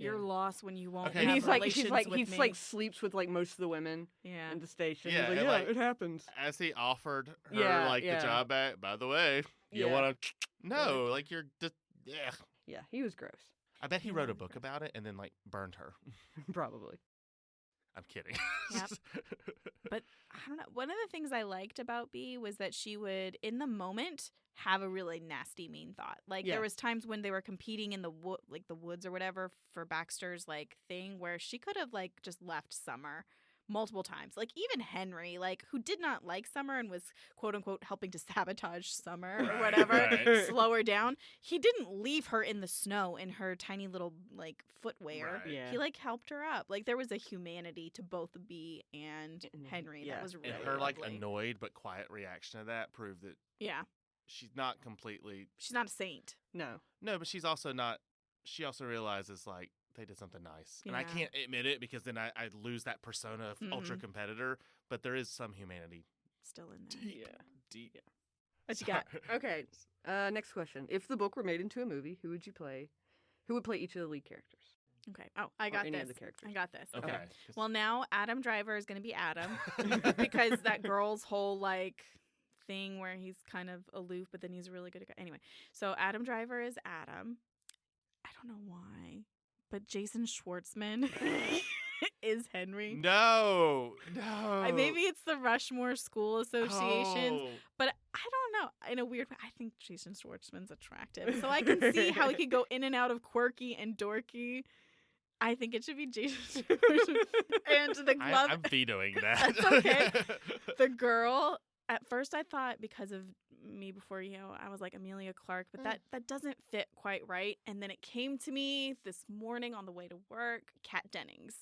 You're Yeah. lost when you won't Okay. And have he's like, relations with he's me. like sleeps with like most of the women yeah. in the station. Yeah, he's like, and, yeah, like, it happens. as he offered her Yeah, like yeah. the job back. By the way, you Yeah. want to? No, like you're just. Yeah. Yeah, he was gross, I bet he Yeah, wrote a that's book gross. about it and then like burned her. probably. I'm kidding. Yep. But I don't know. One of the things I liked about B was that she would, in the moment, have a really nasty, mean thought. Like Yeah. there was times when they were competing in the woods or whatever for Baxter's like thing, where she could have like just left Summer multiple times. Like even Henry, like who did not like Summer and was quote unquote helping to sabotage Summer or Right, whatever, right. slow her down. He didn't leave her in the snow in her tiny little like footwear. Right. Yeah. He like helped her up. Like there was a humanity to both B and And Henry. yeah. That was really And her like lovely. annoyed but quiet reaction to that proved that Yeah, she's not completely. she's not a saint. No. No, but she's also not. She also realizes like they did something nice, and I Yeah. can't admit it because then I lose that persona of ultra Mhm. competitor. But there is some humanity. Still in there. Deep, Yeah. deep. Yeah. What you got? Okay. Next question. If the book were made into a movie, who would you play? Who would play each of the lead characters? Okay. Oh, I got any this. of the characters. I got this. Okay. Well, now Adam Driver is going to be Adam because that girl's whole like thing where he's kind of aloof, but then he's really good at anyway. So Adam Driver is Adam. I don't know why, but Jason Schwartzman is Henry. No. Maybe it's the Rushmore School Associations, Oh. but I don't know. In a weird way, I think Jason Schwartzman's attractive, so I can see how he could go in and out of quirky and dorky. I think it should be Jason Schwartzman. And the glove. I'm vetoing that. That's okay. The girl. At first, I thought because of Me Before You, I was like Amelia Clark, but that doesn't fit quite right. And then it came to me this morning on the way to work, Kat Dennings.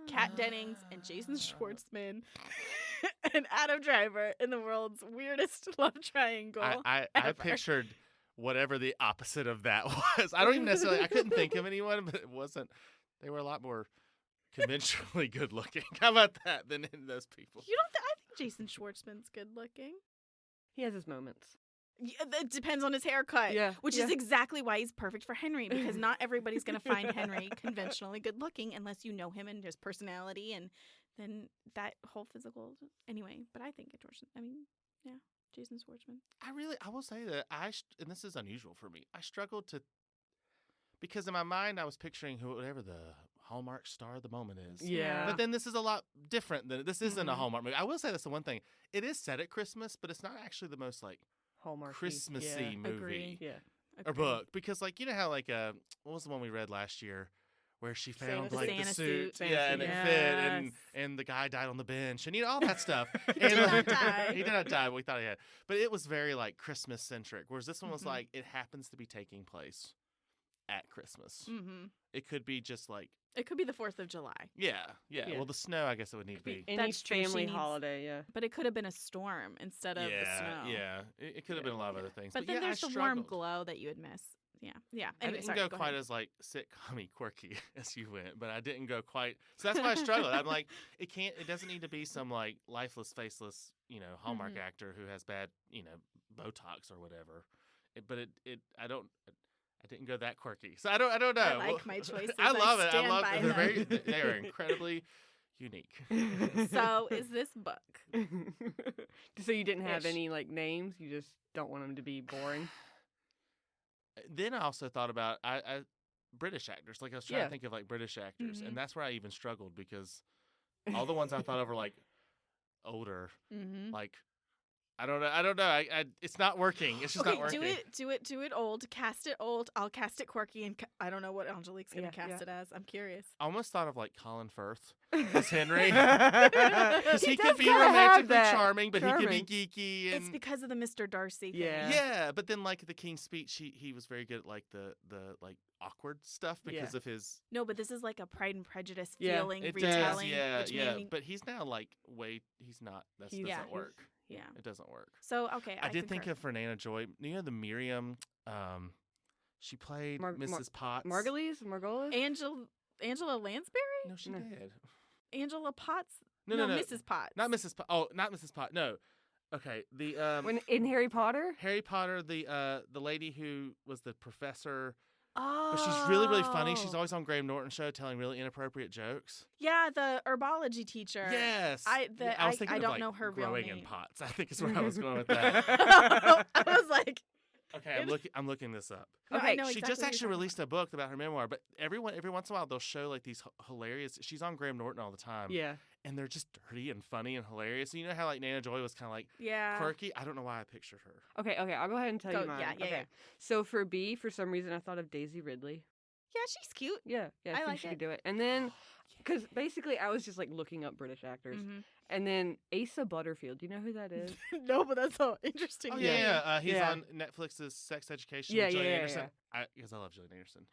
Kat Dennings and Jason Schwartzman and Adam Driver in the world's weirdest love triangle. I ever. pictured whatever the opposite of that was. I don't even necessarily. I couldn't think of anyone, but it wasn't. They were a lot more conventionally good looking. How about that? Than in those people. You don't? I think Jason Schwartzman's good looking. He has his moments. Yeah, it depends on his haircut. Yeah, Which yeah. is exactly why he's perfect for Henry, because not everybody's going to find Henry conventionally good looking unless you know him and his personality and then that whole physical. Anyway, but I think Jason Schwartzman. I will say that and this is unusual for me. I struggled to, because in my mind I was picturing whatever the Hallmark star of the moment is. Yeah. But then this is a lot different than this isn't a Mhm. Hallmark movie. I will say that's the one thing. It is set at Christmas, but it's not actually the most like Hallmark. Christmassy movie Agree. Yeah. or Agree. book, because like you know how like what was the one we read last year where she found Santa like Santa the suit. suit, yeah, and it fit, Yes. and the guy died on the bench, and all that stuff. He did not like, die. He did not die. We thought he had, but it was very like Christmas centric. Whereas this one was Mhm. like it happens to be taking place at Christmas. Mm-hmm. It could be just like It could be the 4th of July, yeah. Yeah. Well, the snow, I guess it would need to be. Any That's true. She family needs- holiday, yeah. but it could have been a storm instead of the snow. Yeah, it could have been a lot of other things. But yeah, then there's I the warm struggled. glow that you would miss. Yeah. I Anyway, didn't sorry, go go quite ahead. as like sitcom-y quirky as you went, but I didn't go quite. So that's why I struggled. I'm like, it doesn't need to be some like lifeless, faceless, Hallmark Mhm. actor who has bad, Botox or whatever. I didn't go that quirky. So I don't know. I like my choices. I love it. I stand love by it. them. They are incredibly unique. So is this book? So you didn't have Ish. any like names? You just don't want them to be boring? Then I also thought about I British actors. Like I was trying Yeah. to think of like British actors, Mhm. and that's where I even struggled because all the ones I thought of were like older. Mm-hmm. Like I don't know. I it's not working. It's just Okay, not working. do it old. Cast it old. I'll cast it quirky, and I don't know what Angelique's gonna Yeah, cast yeah. it as. I'm curious. I almost thought of like Colin Firth as Henry. Because He could be romantically charming, but he could charming. be geeky. It's And because of the Mr. Darcy thing. Yeah. yeah, but then like the King's Speech, he was very good at like the like awkward stuff because Yeah. of his. No, but this is like a Pride and Prejudice Yeah, feeling It retelling. does, yeah, which yeah. made me, But he's now like he's not. That He's- doesn't yeah, work. yeah. It doesn't work. So okay, I did concur. think of Fernanda Joy. You know the Miriam. She played Mrs. Potts. Margolis? Angela Lansbury, No, she No. did. Angela Potts. No, Mrs. Potts. Not Mrs. Potts. Oh, not Mrs. Potts. No. Okay. The When in Harry Potter? Harry Potter, the lady who was the professor, Oh, but she's really really funny. She's always on Graham Norton show telling really inappropriate jokes. yeah, the herbology teacher. Yes. I was thinking I of, don't like, know her real growing name. in pots. I think is where I was going with that. I was like, Okay, I'm looking this up. no, Okay, I know She exactly just what you're actually talking released a book about her memoir, but every once in a while they'll show like these hilarious. She's on Graham Norton all the time. Yeah. And they're just dirty and funny and hilarious. You know how like Nana Joy was kind of like about. Yeah. quirky? I don't know why I pictured her. Okay, I'll go ahead and tell Go- you mine. yeah, yeah, okay. yeah. So for B, for some reason, I thought of Daisy Ridley. Yeah, she's cute. Yeah, I I think like she it. could do it. And then, because basically I was just like looking up British actors. Mhm. And then Asa Butterfield, do you know who that is? No, but that's so interesting. Oh to yeah, me. yeah. He's Yeah. on Netflix's Sex Education. Yeah, with Gillian yeah, Anderson. Because I love Gillian Anderson.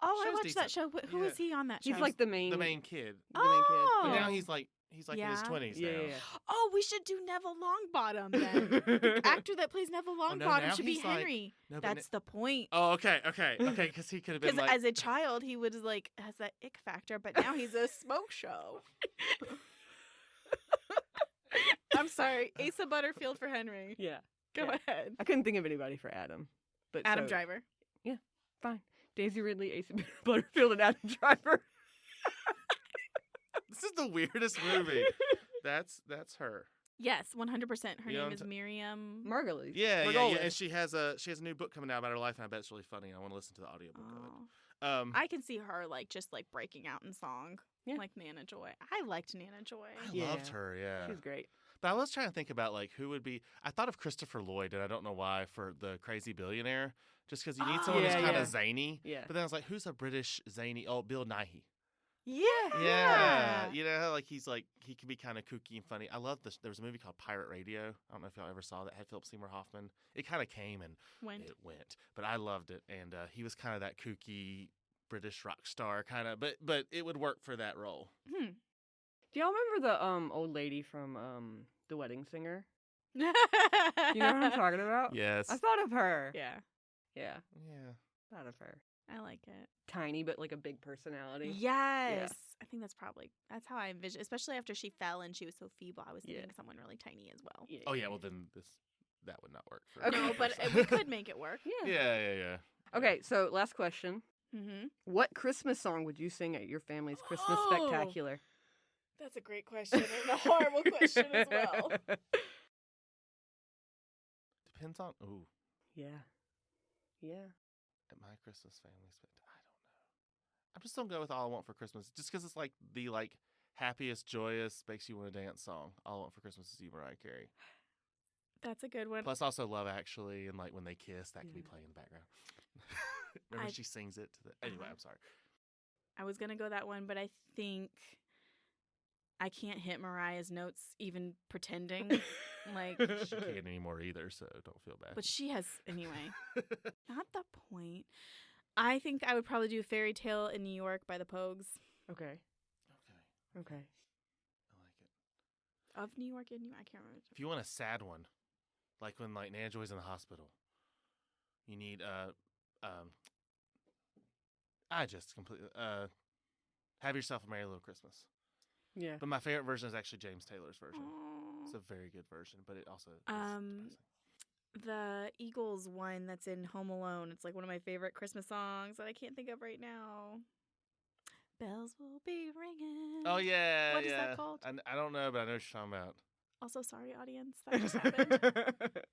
Oh, I Show's watched that decent. show. Who Yeah. was he on that show? He's like the main The main kid. the main kid. Oh. But Yeah. now he's like in his Yeah. 20s Yeah, now. yeah, Oh, we should do Neville Longbottom then. The actor that plays Neville Oh, no, Longbottom now should be he's like- Henry. No, but That's the point. Oh, okay. Because he could have been Because like. as a child, he was like has that ick factor, but now he's a smoke show. I'm sorry, Asa Butterfield for Henry. Yeah. Go Yeah. ahead. I couldn't think of anybody for Adam. But Adam so- Driver. Fine. Daisy Ridley, Asa Butterfield, and Adam Driver. This is the weirdest movie. That's her. Yes, 100%. Her You know name what is I'm Miriam. Margolyes. Yeah, Margolyes. and she has a new book coming out about her life, and I bet it's really funny. I want to listen to the audiobook of Oh. it. I can see her like just like breaking out in song, Yeah. like Nana Joy. I liked Nana Joy. I Yeah. loved her. Yeah, She's great. but I was trying to think about like who would be. I thought of Christopher Lloyd, and I don't know why, for the Crazy Billionaire, just because you need someone who's Yeah, kind yeah. of zany. Yeah. But then I was like, who's a British zany? Oh, Bill Nighy. Yeah. You know how like he can be kind of kooky and funny. I love this. There was a movie called Pirate Radio. I don't know if y'all ever saw that. Had Philip Seymour Hoffman. It kind of came and it went, but I loved it. And he was kind of that kooky British rock star kind of, but it would work for that role. Hmm. Do y'all remember the old lady from The Wedding Singer? You You know what I'm talking about? Yes. I thought of her. Yeah, Yeah, Yeah. thought of her. I like it. Tiny but like a big personality. Yes. I think that's how I envision, especially after she fell and she was so feeble. I was Yeah. thinking someone really tiny as well. Yeah. Oh yeah. Well then that would not work. For Okay. No, but we could make it work. Yeah. Yeah. Okay, so last question. Mm-hmm. What Christmas song would you sing at your family's Christmas Oh. spectacular? That's a great question and a horrible question as well. Depends on. Ooh. Yeah. Yeah. At my Christmas family spectacular, I don't know. I'm just gonna go with All I Want for Christmas, just because it's like the happiest, joyous, makes you want to dance song. All I Want for Christmas is you, Mariah Carey. That's a good one. Plus, also Love Actually, and like when they kiss, that could be Yeah. playing in the background. Remember I- she sings it to the. Anyway, Uh-huh. I'm sorry. I was gonna go that one, but I think I can't hit Mariah's notes even pretending. Like, She can't anymore either, so don't feel bad. but she has anyway. Not the point. I think I would probably do Fairy Tale in New York by the Pogues. Okay. Okay, Okay. I like it. Of New York in New I can't remember. If you want a sad one, like when Nana Joy's in the hospital, you need I just completely Have Yourself a Merry Little Christmas. Yeah. But my favorite version is actually James Taylor's version. Aw. It's a very good version, but it also is Um, depressing. The Eagles one that's in Home Alone. It's like one of my favorite Christmas songs that I can't think of right now. Bells will be ringing. Oh yeah, What is yeah. that called? I don't know, but I know what you're talking about. Also, sorry, audience, that just happened.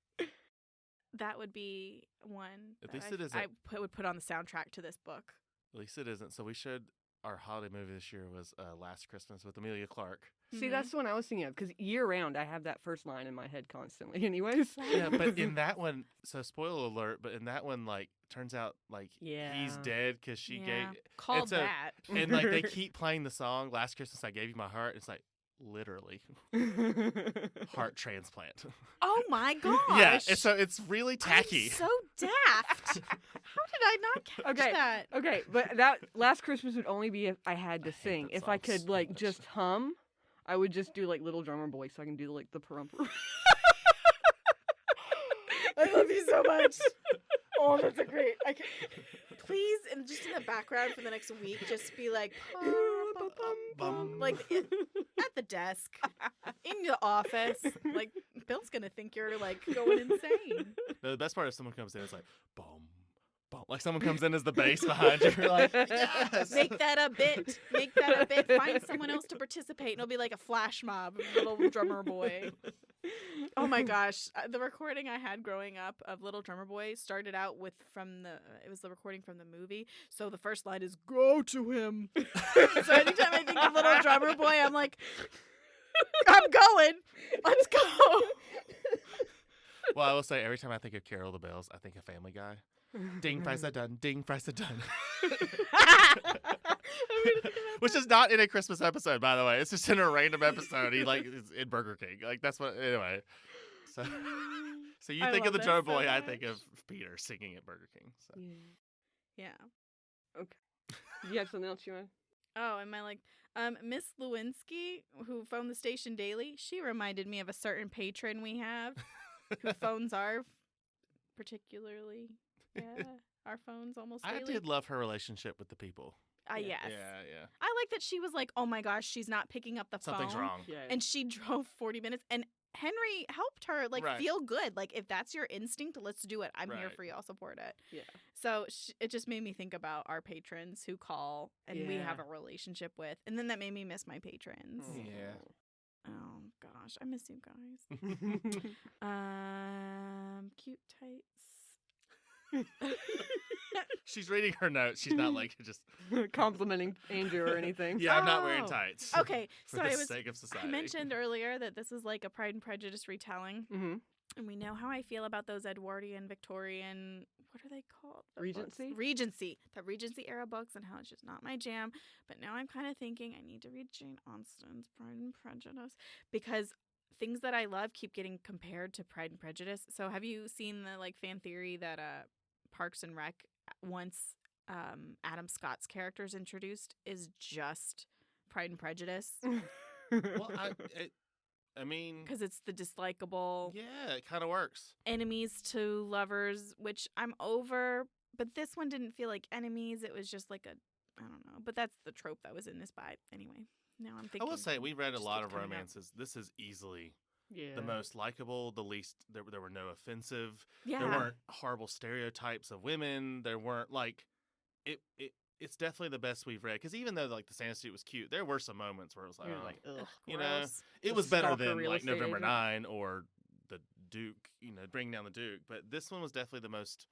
That would be one. At that least I, it isn't. would put on the soundtrack to this book. At least it isn't. So we should. Our holiday movie this year was Last Christmas with Amelia Clark. See, Mhm. that's the one I was thinking of because year round I have that first line in my head constantly. Anyways. Yeah, but in that one, so spoiler alert, but in that one, like, turns out like he's Yeah. dead because she Yeah. gave, Called it's a- that. and like they keep playing the song Last Christmas I Gave You My Heart. It's like literally heart transplant. Oh my gosh. Yeah, and so it's really tacky. I'm so daft. How did I not catch Okay. that? Okay, but that Last Christmas would only be if I had to I hate sing. that If I song could so like much. just hum, I would just do like Little Drummer Boy so I can do like the perumper. I love you so much. Oh, that's a great. Please, and just in the background for the next week, just be like, Bum. like at the desk, in the office. Like Bill's gonna think you're like going insane. No, the best part is someone comes in, it's like boom, boom. Like someone comes in as the bass behind you. You're like, yes. Make that a bit. Make that a bit. Find someone else to participate, and it'll be like a flash mob of Little Drummer Boy. Oh my gosh, the recording I had growing up of Little Drummer Boy started out with it was the recording from the movie. So the first line is "Go to him." So anytime I think of Little Drummer Boy, I'm like, I'm going. Let's go. Well, I will say every time I think of Carol the Bells, I think of Family Guy. Ding, fries are done. Ding, fries are done. Which is not in a Christmas episode, by the way. It's just in a random episode. He like is in Burger King. Like that's what. Anyway, so you I think of love the that Drummer so Boy, I much. think of Peter singing at Burger King. So. Yeah. You have something else you want? Oh, am I like Miss Lewinsky, who phoned the station daily? She reminded me of a certain patron we have who phones our particularly. Yeah, our phones almost I daily. did love her relationship with the people. Yes. Yeah. I like that she was like, oh my gosh, she's not picking up the Something's phone. wrong. Yeah. And she drove 40 minutes. And Henry helped her like Right. feel good. Like if that's your instinct, let's do it. I'm here Right. for you. I'll support it. Yeah. So it just made me think about our patrons who call and we have Yeah. a relationship with, and then that made me miss my patrons. Yeah. Oh gosh, I miss you guys. Cute tights. She's reading her notes. She's not like just. Complimenting Andrew or anything. Yeah, I'm not wearing Oh. tights. Okay, For so the I was. sake of society. I mentioned earlier that this is like a Pride and Prejudice retelling, Mm-hmm. and we know how I feel about those Edwardian, Victorian. What are they called? The books? Regency? Regency. The Regency era books, and how it's just not my jam. But now I'm kind of thinking I need to read Jane Austen's Pride and Prejudice because things that I love keep getting compared to Pride and Prejudice. So have you seen the like fan theory that Parks and Rec once Adam Scott's characters introduced is just Pride and Prejudice Well, I mean, because it's the dislikable yeah, it kind of works. enemies to lovers, which I'm over. But this one didn't feel like enemies. It was just like I don't know. But that's the trope that was in this vibe. Anyway, now I'm thinking. I will say, we read a just lot keeps of coming up. romances. This is easily Yeah. the most likable, the least. There were no offensive. Yeah. There weren't horrible stereotypes of women. There weren't like it's definitely the best we've read. Because even though like the Santa suit was cute, there were some moments where it was like, You're oh, like, ugh. you know, Gross. it The was better stalker than real like estate November agent. 9 or the Duke. You know, bringing down the Duke. But this one was definitely the most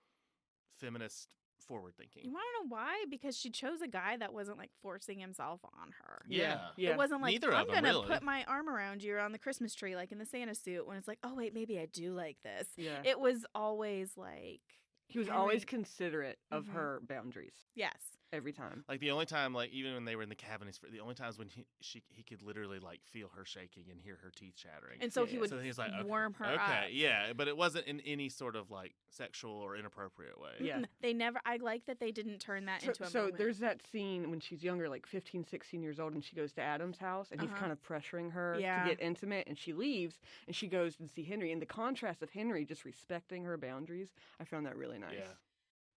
feminist, forward thinking. You want to know why? Because she chose a guy that wasn't like forcing himself on her. Yeah. Yeah. It wasn't like, Neither I'm of 'em, going to really. put my arm around you around the Christmas tree like in the Santa suit when it's like, oh, wait, maybe I do like this. Yeah. It was always like. He was always Henry- considerate of Mhm. her boundaries Yes. every time. Like the only time, like even when they were in the cabin, the only times when he could literally like feel her shaking and hear her teeth chattering. And so Yeah. he would So he's like, okay, warm her up. okay, yeah, but it wasn't in any sort of like sexual or inappropriate way. Yeah. They never, I like that they didn't turn that into a So moment. there's that scene when she's younger, like 15, 16 years old, and she goes to Adam's house, and he's Uh-huh. kind of pressuring her Yeah. to get intimate, and she leaves, and she goes and see Henry. And the contrast of Henry just respecting her boundaries, I found that really nice. Yeah.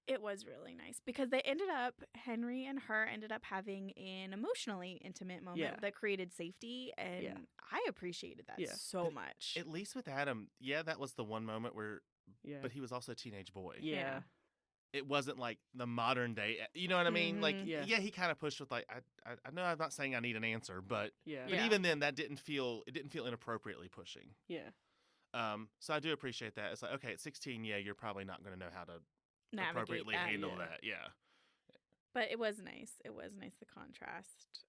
It was really nice because Henry and her ended up having an emotionally intimate moment Yeah. that created safety. And I appreciated that Yeah. so much. At least with Adam, yeah, that was the one moment where, Yeah. but he was also a teenage boy. yeah. It wasn't like the modern day. You know what I mean? Like, Mhm. Yeah. yeah, he kind of pushed with like, I know I'm not saying I need an answer, but Yeah. Yeah. even then, that didn't feel inappropriately pushing. Yeah. So I do appreciate that. It's like, okay, at 16, yeah, you're probably not going to know how to Navigate appropriately that. handle yeah. that. Yeah. But it was nice. It was nice, the contrast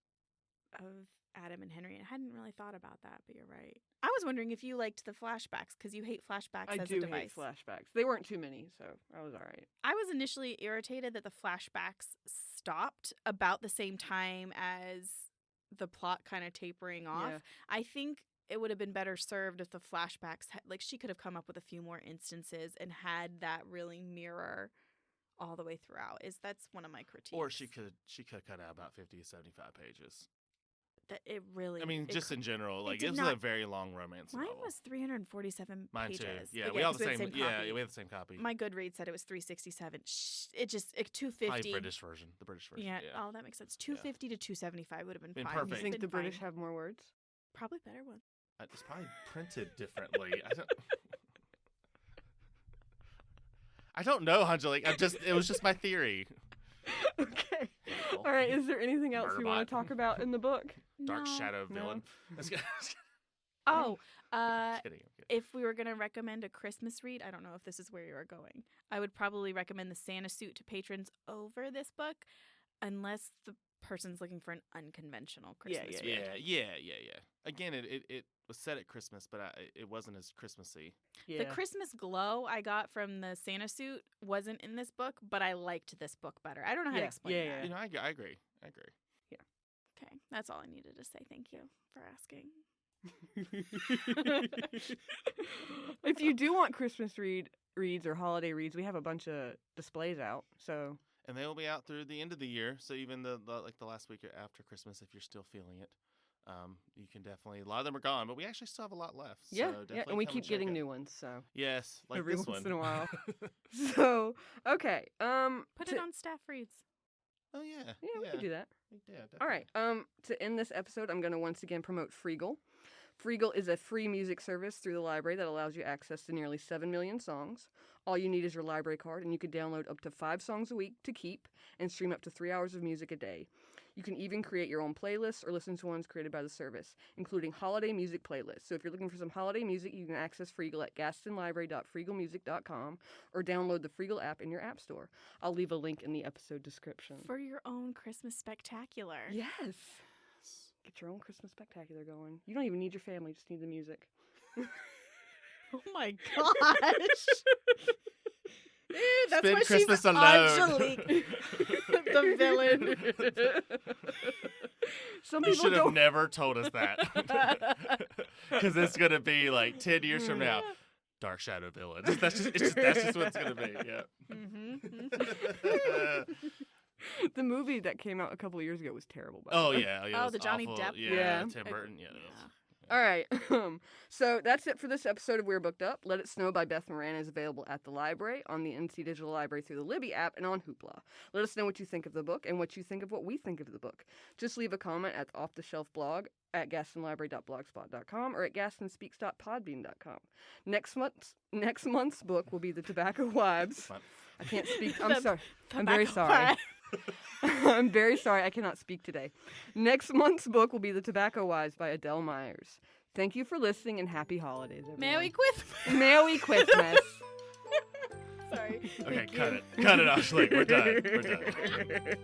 of Adam and Henry. I hadn't really thought about that, but you're right. I was wondering if you liked the flashbacks because you hate flashbacks I as do a device. hate flashbacks. They weren't too many, so I was all right. I was initially irritated that the flashbacks stopped about the same time as the plot kind of tapering off. Yeah. I think it would have been better served if the flashbacks like she could have come up with a few more instances and had that really mirror all the way throughout. That's one of my critiques. Or she could cut out about 50 to 75 pages. that it really. I mean, it just cr- in general, like did it was not- a very long romance mine novel. was 347 Mine pages. too. Yeah, Again, we all 'cause the had same. copy. Yeah, we have the same copy. My Goodreads said it was 367. It just Probably 250. British version. The British version. Yeah. Yeah. Oh, that makes sense. 250 to 275 would have been Been fine. You perfect. think Been the British fine. have more words? Probably better one. It's probably printed differently. I don't know, Angelique. It was just my theory. Okay. Hateful. All right. Is there anything else you want Murderbot. to talk about in the book? Dark No. Shadow No. villain. That's good. Oh, I'm kidding. if we were going to recommend a Christmas read, I don't know if this is where you are going. I would probably recommend The Santa Suit to patrons over this book, unless the person's looking for an unconventional Yeah, Christmas yeah, read. Yeah. Again, it was set at Christmas, but it wasn't as Christmassy. Yeah. The Christmas glow I got from the Santa Suit wasn't in this book, but I liked this book better. I don't know how to Yeah, explain yeah, that. You know, I agree. Okay, that's all I needed to say. Thank you for asking. If you do want Christmas reads or holiday reads, we have a bunch of displays out. So And they will be out through the end of the year. So even the last week after Christmas, if you're still feeling it, you can definitely. A lot of them are gone, but we actually still have a lot left. yeah, so yeah, definitely and we come keep check getting it. new ones. So Yes, like every this once one in a while. So okay, Put it on staff reads. Oh yeah, Yeah, we can do that. Yeah, definitely. All right. To end this episode, I'm going to once again promote Freegal. Freegal is a free music service through the library that allows you access to nearly 7 million songs. All you need is your library card, and you can download up to 5 songs a week to keep and stream up to 3 hours of music a day. You can even create your own playlists or listen to ones created by the service, including holiday music playlists. So if you're looking for some holiday music, you can access Freegal at gastonlibrary.freegalmusic.com or download the Freegal app in your app store. I'll leave a link in the episode description. For your own Christmas spectacular. Yes. Get your own Christmas spectacular going. You don't even need your family, just need the music. Oh my gosh. That's Spend why Christmas she's alone. Angelique, the villain. Some You people should have don't. never told us that. Because it's going to be like 10 years from now. Dark Shadow villain. That's just what it's going to be. Yeah. The movie that came out a couple of years ago was terrible. By Oh the way. yeah. Oh, it was the Johnny awful. Depp Yeah. one? Tim Yeah. Burton. Yeah. All right. So that's it for this episode of We're Booked Up. Let It Snow by Beth Moran is available at the library, on the NC Digital Library through the Libby app, and on Hoopla. Let us know what you think of the book and what you think of what we think of the book. Just leave a comment at the Off the Shelf blog at gastonlibrary.blogspot.com or at gastonspeaks.podbean.com. Next month's book will be The Tobacco Wives. I can't speak. I'm sorry. I'm very sorry. I'm very sorry. I cannot speak today. Next month's book will be The Tobacco Wives by Adele Myers. Thank you for listening and happy holidays, everyone. Merry Christmas. Merry Christmas. Sorry. Okay, Thank cut you. it. Cut it, Ashley. We're done. We're done.